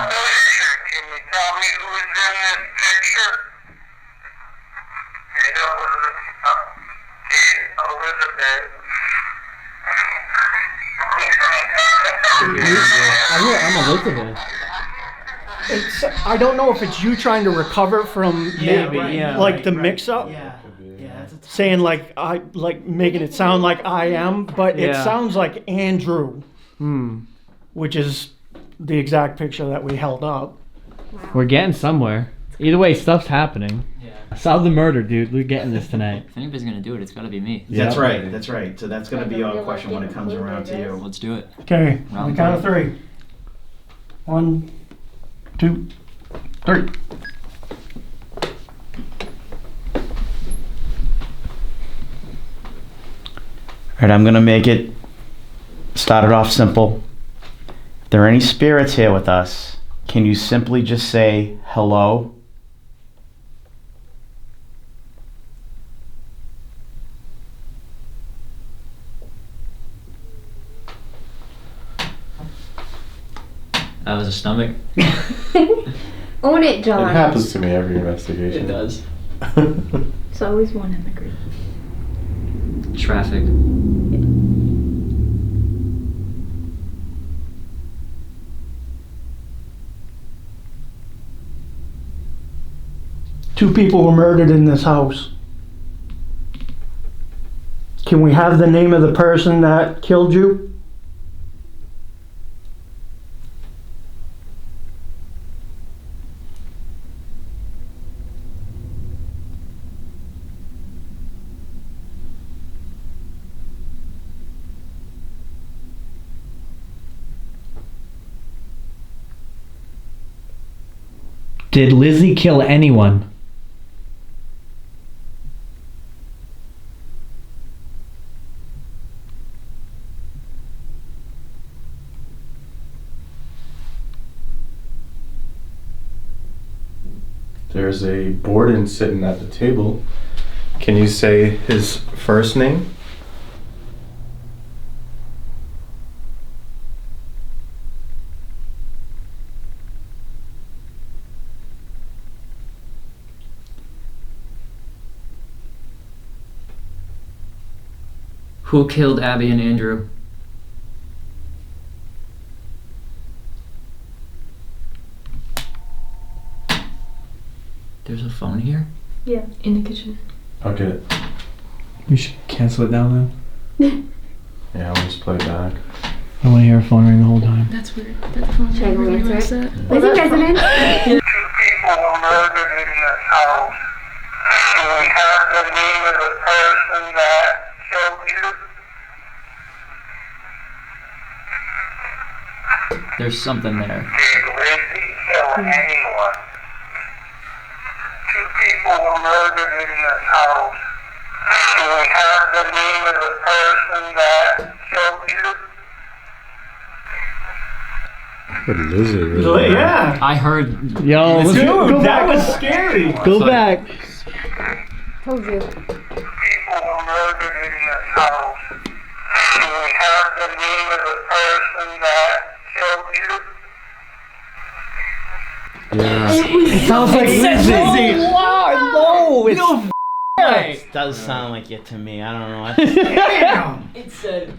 I hear I'm Elizabeth. It's, I don't know if it's you trying to recover from like the mix-up. Yeah. Yeah, that's a Saying like I like making it sound like I am, but it Yeah. sounds like Andrew, which is the exact picture that we held up. We're getting somewhere. Either way, stuff's happening. Yeah. Solve the murder, dude. We're getting this tonight. If anybody's gonna do it, it's gotta be me. That's Yeah. right. That's right. So that's gonna be our question when it comes around to you. Let's do it. Okay, on Round the count of three. 1, 2, 3. All right, I'm gonna make it. Start it off simple. If there are any spirits here with us, can you simply just say hello? That was a stomach. Own it, John. It happens to me every investigation. It does. It's always one in the group. Traffic. Two people were murdered in this house. Can we have the name of the person that killed you? Did Lizzie kill anyone? There's a Borden sitting at the table. Can you say his first name? Who killed Abby and Andrew? There's a phone here? Yeah, in the kitchen. I'll get it. We should cancel it down then. Yeah, I'll just play it back. I want to hear a phone ring the whole time. That's weird. That phone Should I go really answer noticed it? that. Lizzie resident? Two people were murdered in this house. Do we have the name of the person that killed you? There's something there. Did Lizzie kill anyone? Two people were murdered in this house. Do we have the name of the person that killed you? But Lizzie really. Yeah. I heard. Yo, let's Dude, go that back. was scary. Go back. Told you. People were murdered in this house. Do we have the name of the person that killed you? Yeah. It sounds like Lizzie. No, it's Right. it does sound like it to me. I don't know. It said.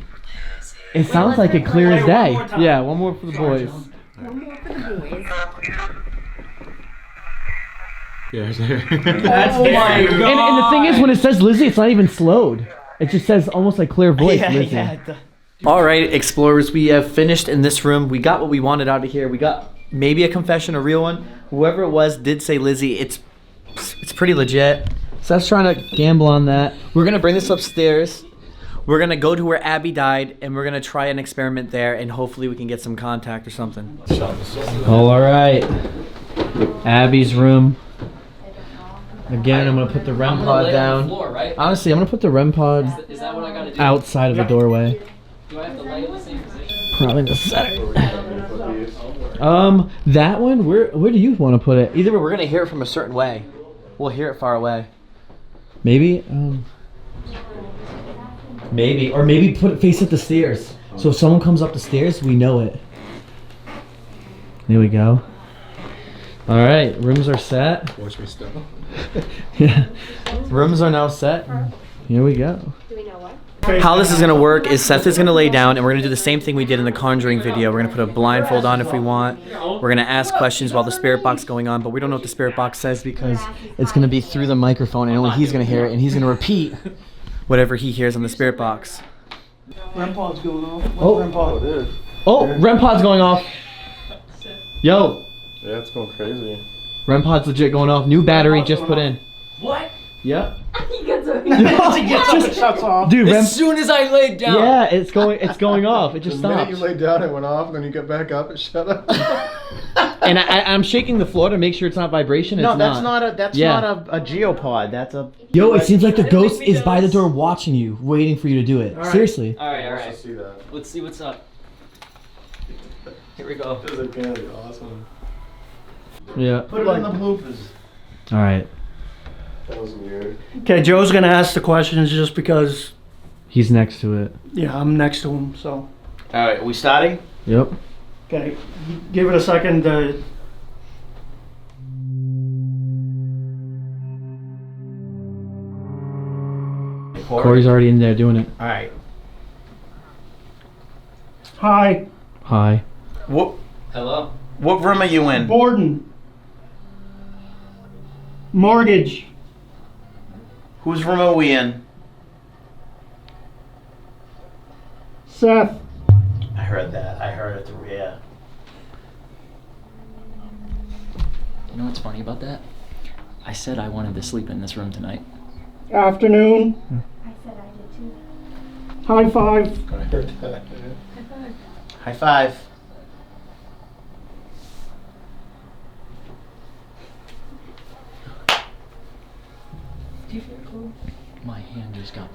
It sounds like it clear as Play one day. more time. Yeah, one more for the boys. One more for the boys. Yeah, there. That's my God. And the thing is, when it says Lizzie, it's not even slowed. It just says almost like clear voice, Lizzie. All right, explorers, we have finished in this room. We got what we wanted out of here. We got maybe a confession, a real one. Whoever it was did say Lizzie. It's pretty legit. Seth's trying to gamble on that. We're gonna bring this upstairs. We're gonna go to where Abby died, and we're gonna try an experiment there, and hopefully we can get some contact or something. All right. Abby's room. Again, I'm gonna put the REM pod down. Floor, right? Honestly, I'm gonna put the REM pod Is that what I gotta do? outside of the doorway. Do I have to lay in the same position? Probably in the center. That one. Where do you want to put it? Either way, we're gonna hear it from a certain way. We'll hear it far away. Maybe. Maybe, or maybe put it face at the stairs. So if someone comes up the stairs, we know it. There we go. All right, rooms are set. Watch me step. Yeah, rooms are now set. Here we go. Do we know what? How this is gonna work is Seth is gonna lay down, and we're gonna do the same thing we did in the Conjuring video. We're gonna put a blindfold on if we want. We're gonna ask questions while the spirit box is going on, but we don't know what the spirit box says because it's gonna be through the microphone, and only he's gonna hear it, and he's gonna repeat whatever he hears on the spirit box. REM pod's going off. What's Oh. REM pod? Oh, REM pod's going off. Yo, Yeah, it's going crazy. REM pod's legit going off. New battery just put in. What? Yep. He gets a It shuts off. Dude, REM. As soon as I laid down. Yeah, it's going off. It just The minute stopped. you laid down, it went off, and then you get back up, it shut up. And I'm shaking the floor to make sure it's not vibration. No, It's that's not a Yeah. geopod. That's a. Yo, it seems like the ghost is by the door watching you, waiting for you to do it. All right. Seriously. All right. Let's see that. Let's see what's up. Here we go. This is gonna be awesome. Yeah. Put it in the bloopers. All right. That was weird. Okay, Joe's gonna ask the questions just because, He's next to it. yeah, I'm next to him. So, All right, are we starting? Yep. okay, give it a second. Corey's already in there doing it. All right. Hi, Hi. What Hello. room are you in? Borden. Mortgage. Whose room are we in? Seth. I heard that. I heard it through here. You know what's funny about that? I said I wanted to sleep in this room tonight. Afternoon. I said I did too. High five. I heard that. High five. Do you feel cold? My hand just got.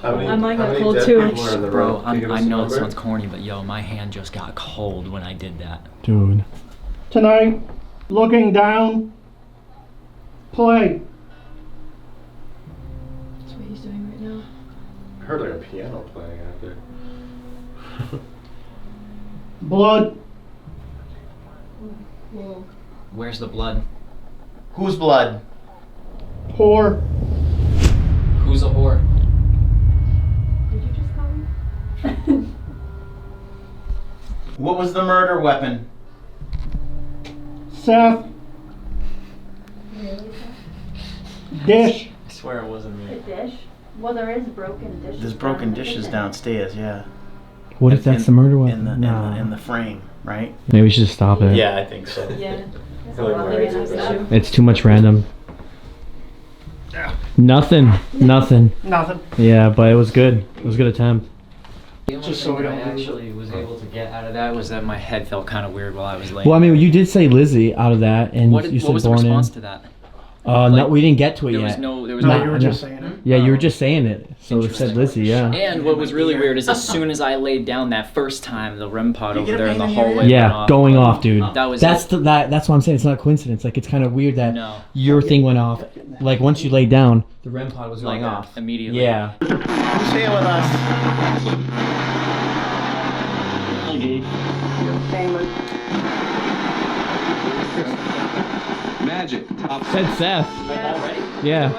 How many, I might how got many cold dead too. people are in the Bro, room? Can you give us I a know this number? sounds corny, but yo, my hand just got cold when I did that. Dude. Tonight, looking down. Play. That's what he's doing right now. I heard like a piano playing out there. Blood. Whoa. Where's the blood? Whose blood? Whore. Who's a whore? Did you just call me? What was the murder weapon? Seth. Dish. I swear it wasn't A me. dish? Well, there is broken dishes. There's broken down in the dishes kitchen. downstairs, yeah. What if that's the murder weapon? In the, Nah. in the frame, right? Maybe we should just stop it. Yeah, I think so. Yeah. I feel like we're Issue. It's too much random. Nothing. Nothing. Yeah, but it was good. It was a good attempt. The only Just so thing we that I don't lose it. actually was able to get out of that was that my head felt kind of weird while I was laying. Well, I mean, you did say Lizzie out of that, and what, you what said was the Born response in. to that? No, Like, we didn't get to it There yet. was no, there was No, no. you were just saying it. Yeah, you were just saying it. So it said Lizzie, yeah. And what was really weird is as soon as I laid down that first time, the REM pod over there in the hallway went Yeah, off. going off, dude. That was that's it. that's what I'm saying. It's not a coincidence. Like, it's kind of weird that No. your thing went off. Like, once you laid down, the REM pod was Like going that, off immediately. Yeah. Who's here with us? Magic. Said Seth. Yeah.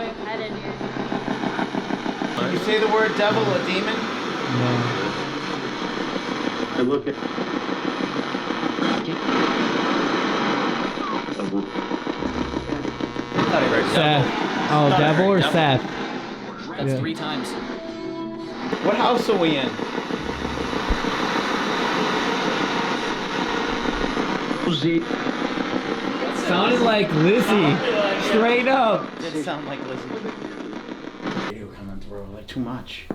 Can you say the word devil or demon? I look at. Seth. Oh, devil or Seth? That's Yeah. 3 times. What house are we in? Sounded like Lizzie. Straight up. Did sound like Lizzie. You coming through like too much.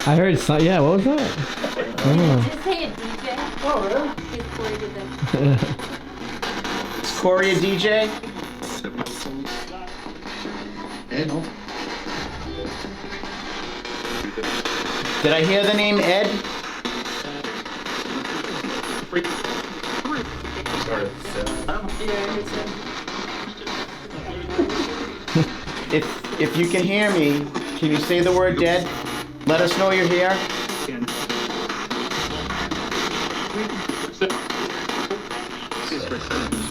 I heard. Yeah. What was that? Oh. Just say it, DJ. Oh, really? It's Corey did that. Is Corey a DJ? Did I hear the name Ed? If you can hear me, can you say the word dead? Let us know you're here.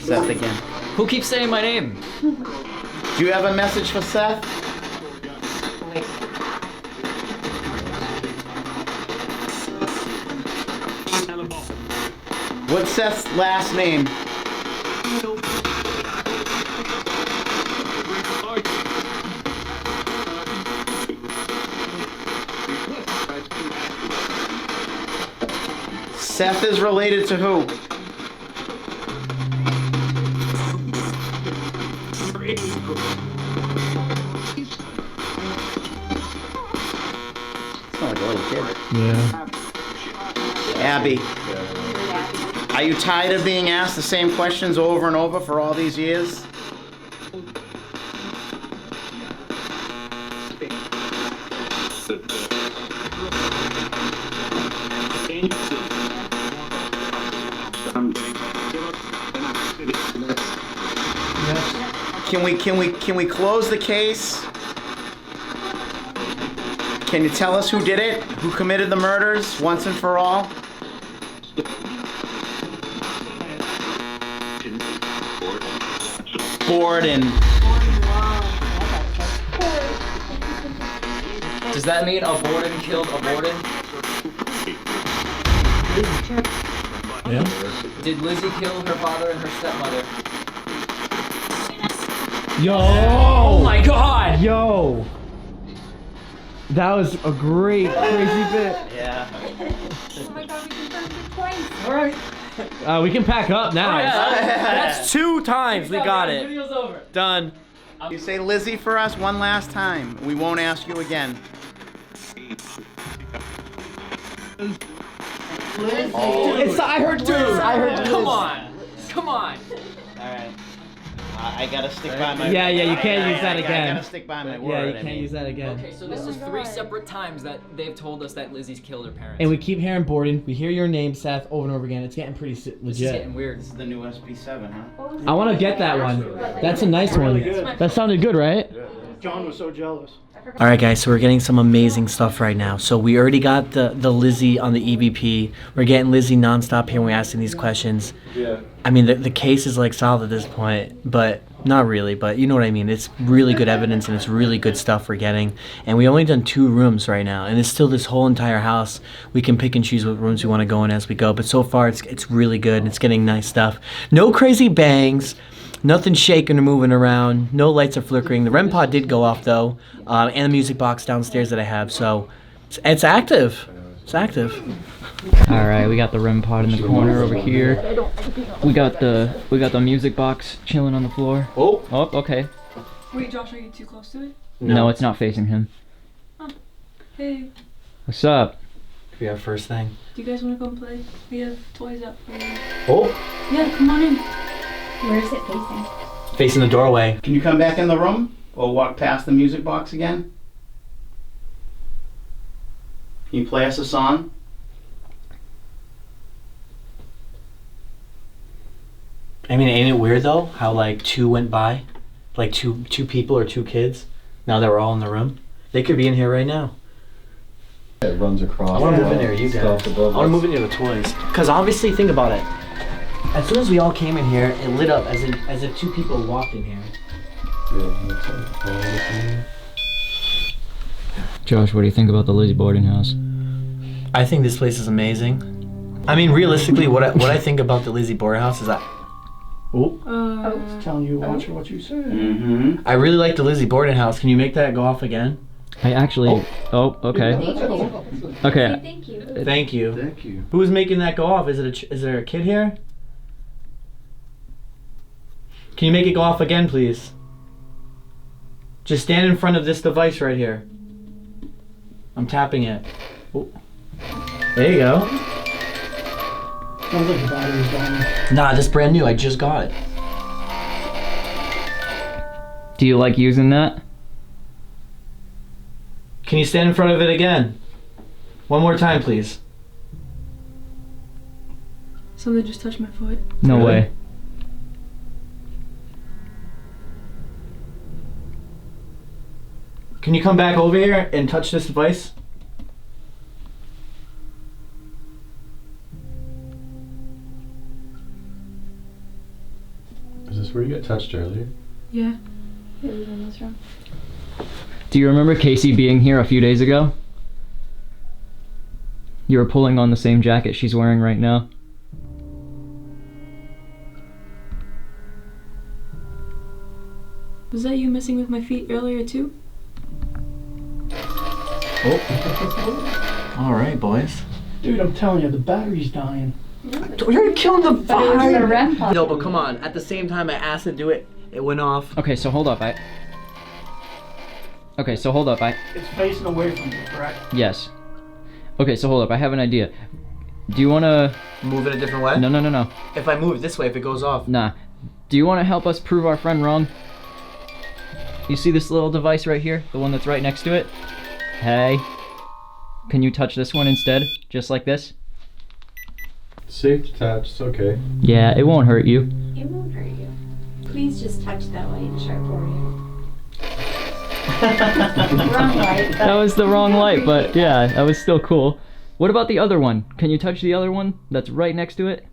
Seth again. Who keeps saying my name? Do you have a message for Seth? What's Seth's last name? Seth is related to who? Sound like a little kid. Yeah. Abby, are you tired of being asked the same questions over and over for all these years? Can we close the case? Can you tell us who did it? Who committed the murders once and for all? Borden. Does that mean a Borden killed a Borden? Yeah. Did Lizzie kill her father and her stepmother? Yo! Oh my god! Yo! That was a great, crazy bit. Yeah. Oh my god, we confirmed it twice. Alright. We can pack up now. That's 2 times we got it. Video's over. Done. You say Lizzie for us one last time. We won't ask you again. I heard 2. I heard 2. Come on. Come on. Alright. I gotta stick by my. Yeah, you can't use that I again. gotta stick by my word. Yeah, you I can't mean. use that again. Okay, so this is 3 separate times that they've told us that Lizzie's killed her parents. And we keep hearing Borden. We hear your name, Seth, over and over again. It's getting pretty This is legit. getting weird. This is the new SP7, huh? I want to get that one. That's a nice one. Really good. That sounded good, right? John was so jealous. All right, guys, so we're getting some amazing stuff right now. So we already got the Lizzie on the EVP. We're getting Lizzie nonstop here when we're asking these questions. Yeah. I mean, the case is like solid at this point, but not really, but you know what I mean. It's really good evidence and it's really good stuff we're getting. And we only done 2 rooms right now, and it's still this whole entire house. We can pick and choose what rooms we want to go in as we go, but so far it's really good and it's getting nice stuff. No crazy bangs. Nothing shaking or moving around. No lights are flickering. The REM pod did go off though, and the music box downstairs that I have. So it's active. It's active. All right, we got the REM pod in the corner over here. We got the music box chilling on the floor. Oh, okay. Wait, Josh, are you too close to it? No, it's not facing him. Hey, What's up? We have first thing. do you guys want to come play? We have toys out for you. Oh, Yeah, come on in. Where is it facing? facing the doorway. Can you come back in the room or walk past the music box again? Can you play us a song? I mean, ain't it weird though how like 2 went by, like two people or 2 kids. Now that we're all in the room, they could be in here right now. It runs across. I want to move in there, you guys. I want to move in near the toys. Cause obviously, think about it. As soon as we all came in here, it lit up as if 2 people walked in here. Josh, what do you think about the Lizzie Borden house? I think this place is amazing. I mean, realistically, what I think about the Lizzie Borden house is that. Telling you, watch what you say. Mm-hmm. I really like the Lizzie Borden house. Can you make that go off again? I actually. Oh, okay. Okay. Thank you. Thank you. Thank you. Who's making that go off? Is there a kid here? Can you make it go off again, please? Just stand in front of this device right here. I'm tapping it. Oh. There you go. Sounds like the battery's dying. Nah, this brand new. I just got it. Do you like using that? Can you stand in front of it again? One more time, please. Something just touched my foot. No Really? way. Can you come back over here and touch this device? Is this where you got touched earlier? Yeah. It was in this room. Do you remember Casey being here a few days ago? You were pulling on the same jacket she's wearing right now. Was that you messing with my feet earlier too? Oh. All right, boys. Dude, I'm telling you, the battery's dying. You're killing the But it was the REM pod. No, but come on. At the same time I asked to do it, it went off. Okay, so hold up. Okay, so hold up. It's facing away from you, correct? Yes. Okay, so hold up. I have an idea. Do you want to Move it a different way? No. If I move it this way, if it goes off. Nah. Do you want to help us prove our friend wrong? You see this little device right here? The one that's right next to it? Hey. Can you touch this one instead? Just like this? Safe to touch. It's okay. Yeah, it won't hurt you. It won't hurt you. Please just touch that light and sharp Oreo. Wrong light. That was the wrong light, but yeah, that was still cool. What about the other one? Can you touch the other one that's right next to it?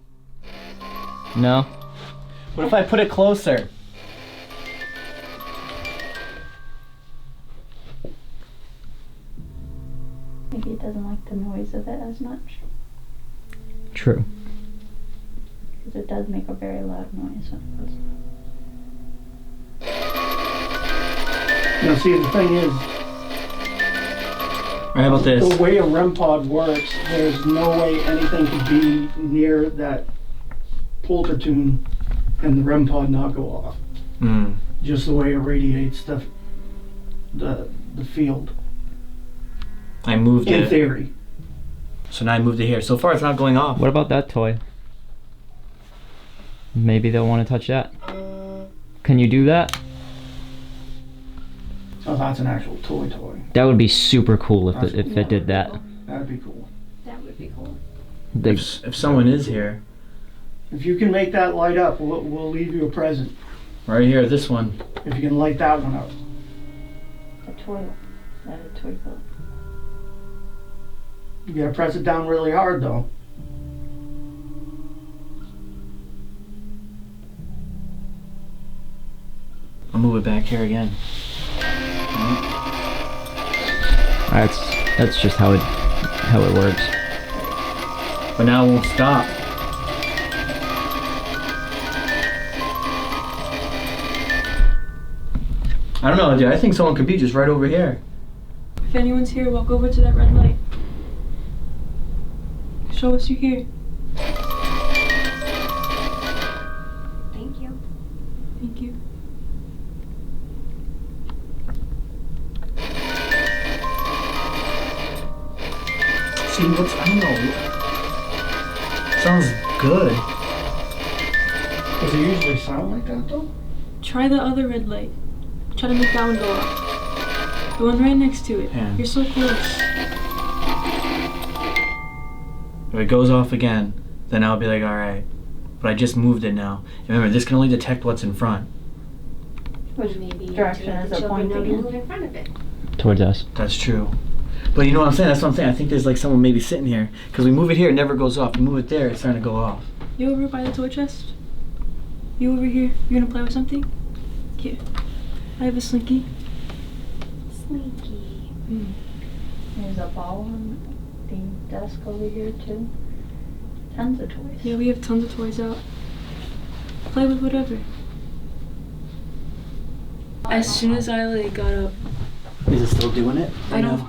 No? What if I put it closer? Maybe it doesn't like the noise of it as much. True. Because it does make a very loud noise. You know, see, the thing is, How about this? the way a REM pod works, there's no way anything could be near that polter tune and the REM pod not go off. Mm. Just the way it radiates the field. I moved In it. theory. So now I moved it here. So far it's not going off. What about that toy? Maybe they'll want to touch that. Can you do that? Oh, that's an actual toy. That would be super cool if That's if cool. it did that. That'd be cool. That would be cool. If someone is here, If you can make that light up, we'll leave you a present. right here, this one. If you can light that one up. A toilet. Not a toy pillow. You gotta press it down really hard though. I'll move it back here again. That's just how it works. But now it won't stop. I don't know, dude. I think someone could be just right over here. If anyone's here, walk over to that red light. Show us you're here. Thank you. Thank you. See, I don't know. Sounds good. Does it usually sound like that though? Try the other red light. Try to make that one go off. The one right next to it. Yeah. You're so close. If it goes off again, then I'll be like, alright. But I just moved it now. Remember, this can only detect what's in front. Which direction is it pointing in? Move in front of it. Towards us. That's true. But you know what I'm saying? That's what I'm saying. I think there's like someone maybe sitting here. Because we move it here, it never goes off. We move it there, it's starting to go off. You over by the toy chest? You over here? You gonna play with something? Here. I have a slinky. Slinky. There's a ball on the desk over here too. Tons of toys. Yeah, we have tons of toys out. Play with whatever. As soon as I got up, Is it still doing it? I don't.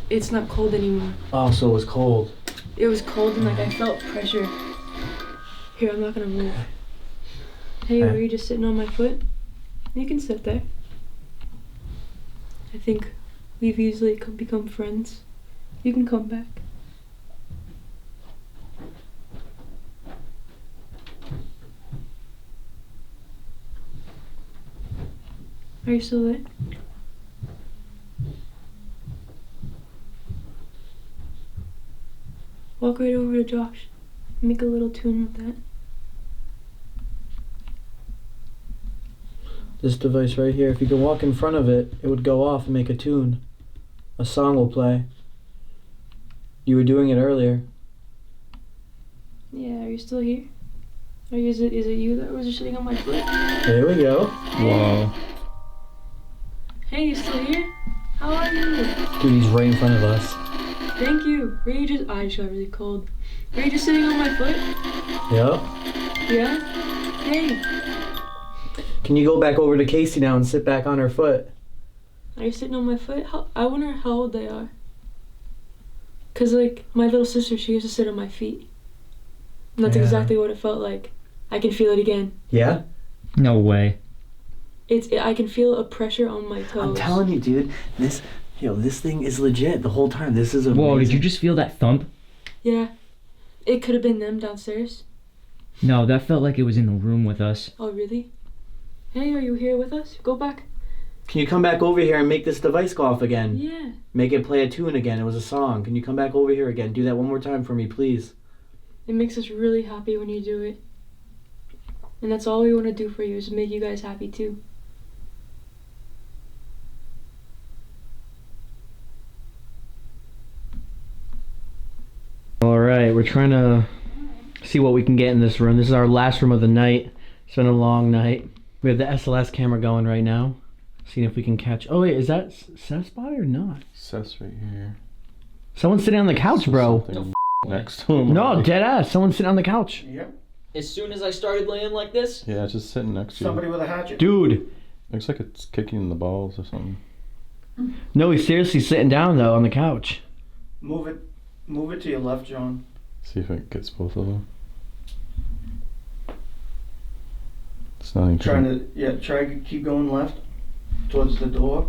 It's not cold anymore. Oh, so it was cold. It was cold and I felt pressure. Here, I'm not gonna move. Hey, were you just sitting on my foot? You can sit there. I think we've easily become friends. You can come back. Are you still there? Walk right over to Josh. Make a little tune with that. This device right here, if you could walk in front of it, it would go off and make a tune. A song will play. You were doing it earlier. Yeah, are you still here? Is it you that was just sitting on my foot? There we go. Whoa. Hey, you still here? How are you? Dude, he's right in front of us. Thank you. I just got really cold. Are you just sitting on my foot? Yep. Yeah? Hey. Can you go back over to Casey now and sit back on her foot? Are you sitting on my foot? I wonder how old they are. Cause like my little sister, she used to sit on my feet. And that's Yeah. exactly what it felt like. I can feel it again. Yeah? No way. I can feel a pressure on my toes. I'm telling you, dude. This thing is legit the whole time. This is amazing. Whoa, did you just feel that thump? Yeah. It could have been them downstairs. No, that felt like it was in the room with us. Oh, really? Hey, are you here with us? Go back. Can you come back over here and make this device go off again? Yeah. Make it play a tune again. It was a song. Can you come back over here again? Do that one more time for me, please. It makes us really happy when you do it. And that's all we want to do for you, is make you guys happy too. Alright, we're trying to see what we can get in this room. This is our last room of the night. It's been a long night. We have the SLS camera going right now. Seeing if we can catch... Oh wait, is that Seth's spot or not? Seth's right here. Someone's sitting on the couch, bro. Next to him. No, dead ass. Someone's sitting on the couch. Yep. As soon as I started laying like this, Yeah, it's just sitting next to you. Somebody with a hatchet. Dude. Looks like it's kicking in the balls or something. No, he's seriously sitting down though on the couch. Move it to your left, John. See if it gets both of them. It's not even Try to keep going left towards the door.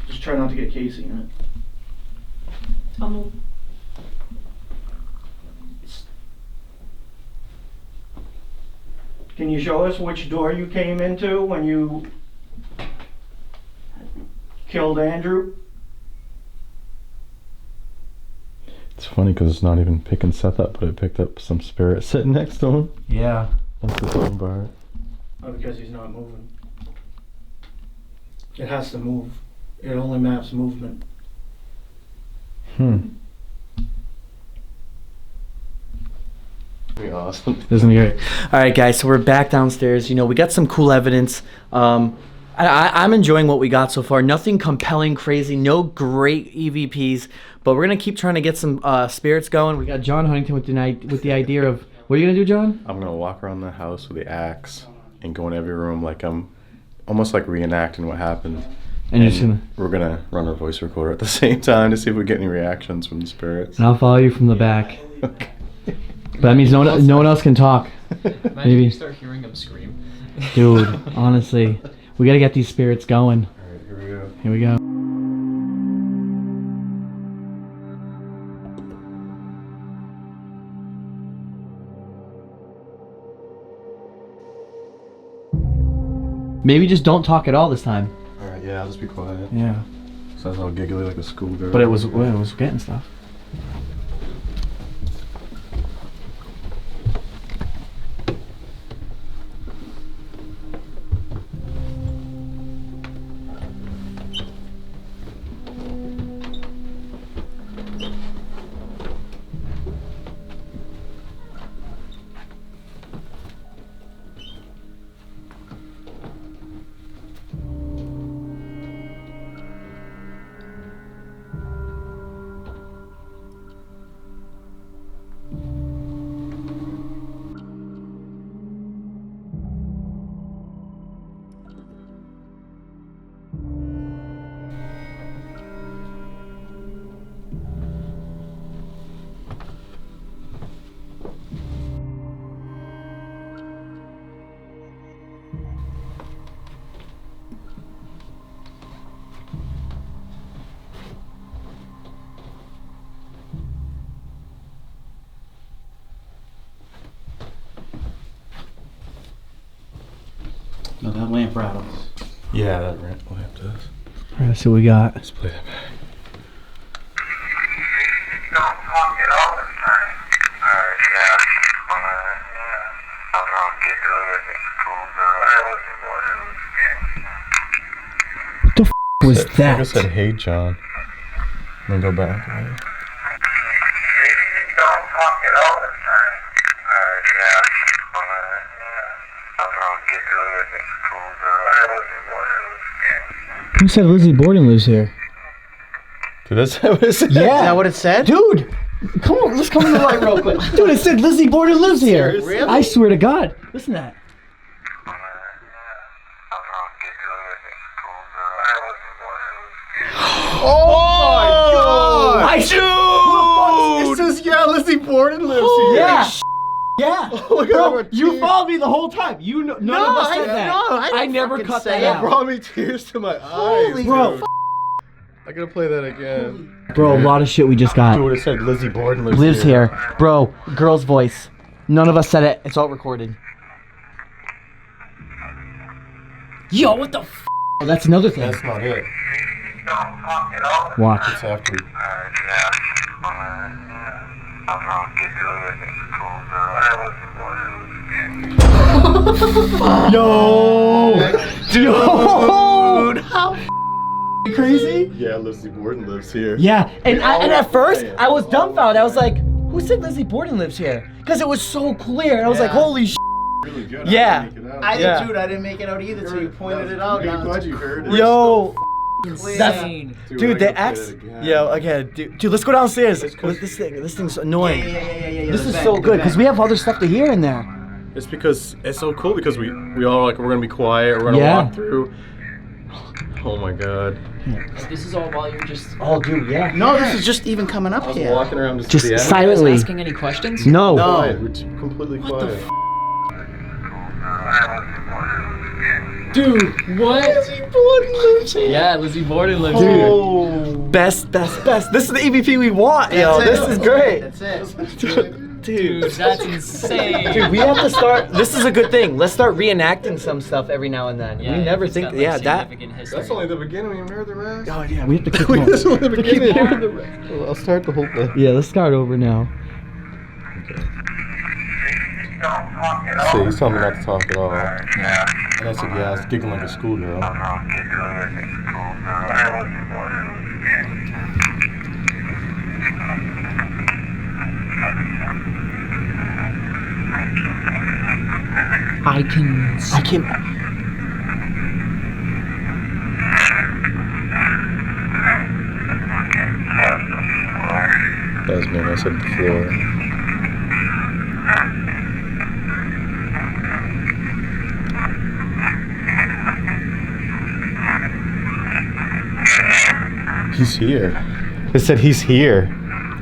Just try not to get Casey in it. Can you show us which door you came into when you killed Andrew? It's funny because it's not even picking Seth up, but it picked up some spirit sitting next to him. Yeah. That's the fun part. Oh, because he's not moving. It has to move. It only maps movement. Awesome. Isn't it great? All right, guys. So we're back downstairs. You know, we got some cool evidence. I'm enjoying what we got so far. Nothing compelling, crazy. No great EVPs, but we're gonna keep trying to get some spirits going. We got John Huntington with the idea of what are you gonna do, John? I'm gonna walk around the house with the axe and go in every room like I'm almost like reenacting what happened. And you're just gonna... We're gonna run our voice recorder at the same time to see if we get any reactions from the spirits. And I'll follow you from the back. Okay. But that means no one else can talk. Imagine you start hearing him scream. Dude, honestly, we gotta get these spirits going. Alright, here we go. Here we go. Maybe just don't talk at all this time. Alright, yeah, I'll just be quiet. Yeah. Sounds all giggly like a schoolgirl. But it was getting stuff. No, that lamp rattles. Yeah, that lamp does. Alright, let's see what we got. Let's play that back. Don't talk at all this time. Alright, yeah. I'm gonna get to everything cool, girl. What the f was I think I that? said, hey, John. And then go back. Right? Don't talk at all this time. Alright, yeah. I'm gonna get to everything cool, girl. Who said Lizzie Borden lives here? Dude, that's what it said? Is that what it said? Dude! Come on, let's come in the light real quick. Dude, it said Lizzie Borden lives here. Seriously? Really? I swear to God. Listen to that. Oh my Dude! It says, yeah, Lizzie Borden lives here. Yeah. Yeah. Oh my Bro, God, you followed me the whole time. You know, none of us said that. I never cut that That out. brought me tears to my eyes. Bro. I gotta play that again. Bro, a lot of shit we just got. Dude, it said Lizzie Borden Lives here. Bro, girl's voice. None of us said it. It's all recorded. Yo, what the f? Oh, that's another thing. That's not it. Watch. It's after. Yo! Dude! How crazy? Yeah, Lizzie Borden lives here. Yeah, and at first I was dumbfounded. I was like, "Who said Lizzie Borden lives here?" Because it was so clear, and I was like, "Holy sh!" Really good. Yeah. I did too, I didn't make it out either until you pointed it out. I'm glad you heard it. Yo, That's, dude, the X. Yo, okay, dude, let's go downstairs. This thing's annoying. Yeah. This is so good because we have other stuff to hear in there. It's because it's so cool because we all like we're gonna be quiet. We're gonna walk through. Oh my God. This is all while you're just. Oh, dude, yeah. No, this is just even coming up I was here. walking around Just the end. silently. Asking any questions? No. Quiet. We're completely quiet. Dude, what? Lizzie Borden lives here. Yeah, Lizzie Borden lives Dude. here. Best. This is the EVP we want, yo. This is great. That's it. Dude, Dude, that's insane. Dude, we have to start. This is a good thing. Let's start reenacting some stuff every now and then. Yeah, we never it's think. got, like, Yeah, that. significant history. That's only the beginning. We haven't heard the rest. Oh yeah, we have to keep That's going. only the beginning. Heard the rest. Well, I'll start the whole thing. Yeah, let's start over now. So he's telling me not to talk at all. Yeah. And I said, yeah, I was giggling like a schoolgirl. I can. That was me when I said the floor. He's here. It said he's here.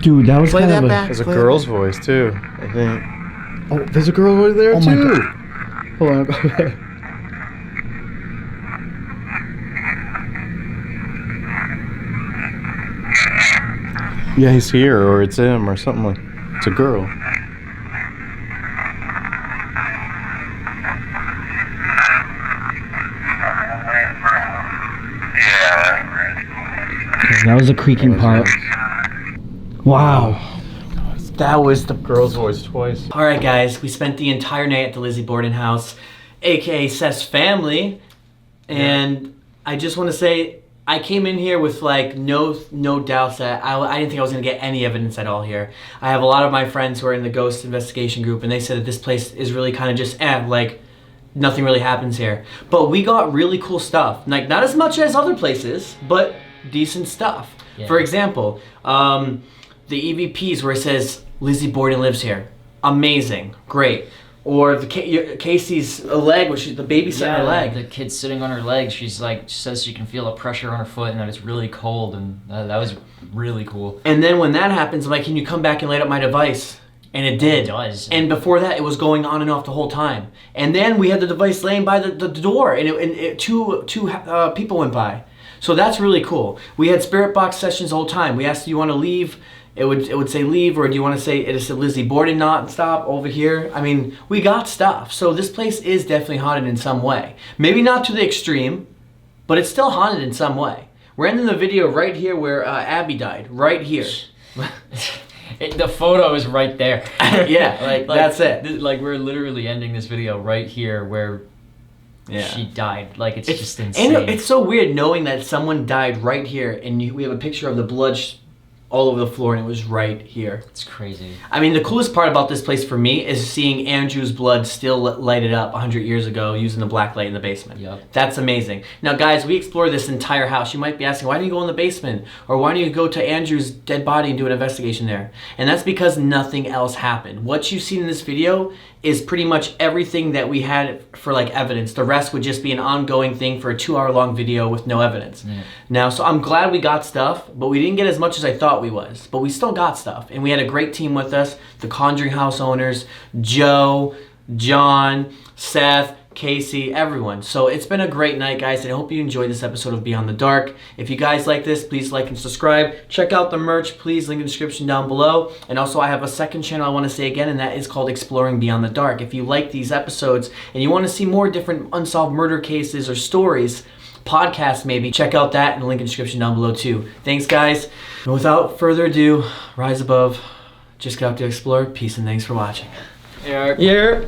Dude, that was Play kind that of a. back. There's a girl's voice too, I think. Oh, there's a girl over there Oh too. my God. Hold on. Go ahead. Yeah, he's here, or it's him, or something like. It's a girl. That was the creaking part. Wow. That was the Girl's voice twice. All right, guys. We spent the entire night at the Lizzie Borden house, aka Seth's family, and I just want to say I came in here with like no doubts that I didn't think I was gonna get any evidence at all here. I have a lot of my friends who are in the ghost investigation group, and they said that this place is really kind of just like nothing really happens here. But we got really cool stuff, like not as much as other places, but decent stuff. Yeah. For example, the EVPs where it says Lizzie Borden lives here. Amazing, great. Or the Casey's leg, which is the babysitting her leg. The kid's sitting on her leg. She's like, she says she can feel a pressure on her foot and that it's really cold, and that was really cool. And then when that happens, I'm like, can you come back and light up my device? And it did. It does. And before that, it was going on and off the whole time. And then we had the device laying by the door, and two people went by. So that's really cool. We had spirit box sessions the whole time. We asked, do you want to leave? It would say leave, or do you want to say, it said Lizzie Borden not stop over here? I mean, we got stuff. So this place is definitely haunted in some way. Maybe not to the extreme, but it's still haunted in some way. We're ending the video right here where Abby died, right here. The photo is right there. Yeah, like that's it. Like we're literally ending this video right here where she died. Like it's just insane. And it's so weird knowing that someone died right here, and we have a picture of the blood all over the floor, and it was right here. It's crazy. I mean, the coolest part about this place for me is seeing Andrew's blood still lighted up 100 years ago using the black light in the basement. Yep. That's amazing. Now, guys, we explored this entire house. You might be asking, why didn't you go in the basement? Or why don't you go to Andrew's dead body and do an investigation there? And that's because nothing else happened. What you've seen in this video is pretty much everything that we had for like evidence. The rest would just be an ongoing thing for a 2-hour-long video with no evidence. Yeah. Now, so I'm glad we got stuff, but we didn't get as much as I thought we was. But we still got stuff. And we had a great team with us. The Conjuring House owners, Joe, John, Seth, Casey, everyone. So it's been a great night, guys, and I hope you enjoyed this episode of Beyond the Dark. If you guys like this, please like and subscribe. Check out the merch, please, link in the description down below. And also, I have a second channel I want to say again, and that is called Exploring Beyond the Dark. If you like these episodes and you want to see more different unsolved murder cases or stories, podcasts maybe, check out that in the link in the description down below too. Thanks, guys. And without further ado, rise above, just get out to explore. Peace and thanks for watching. Yeah. Yeah.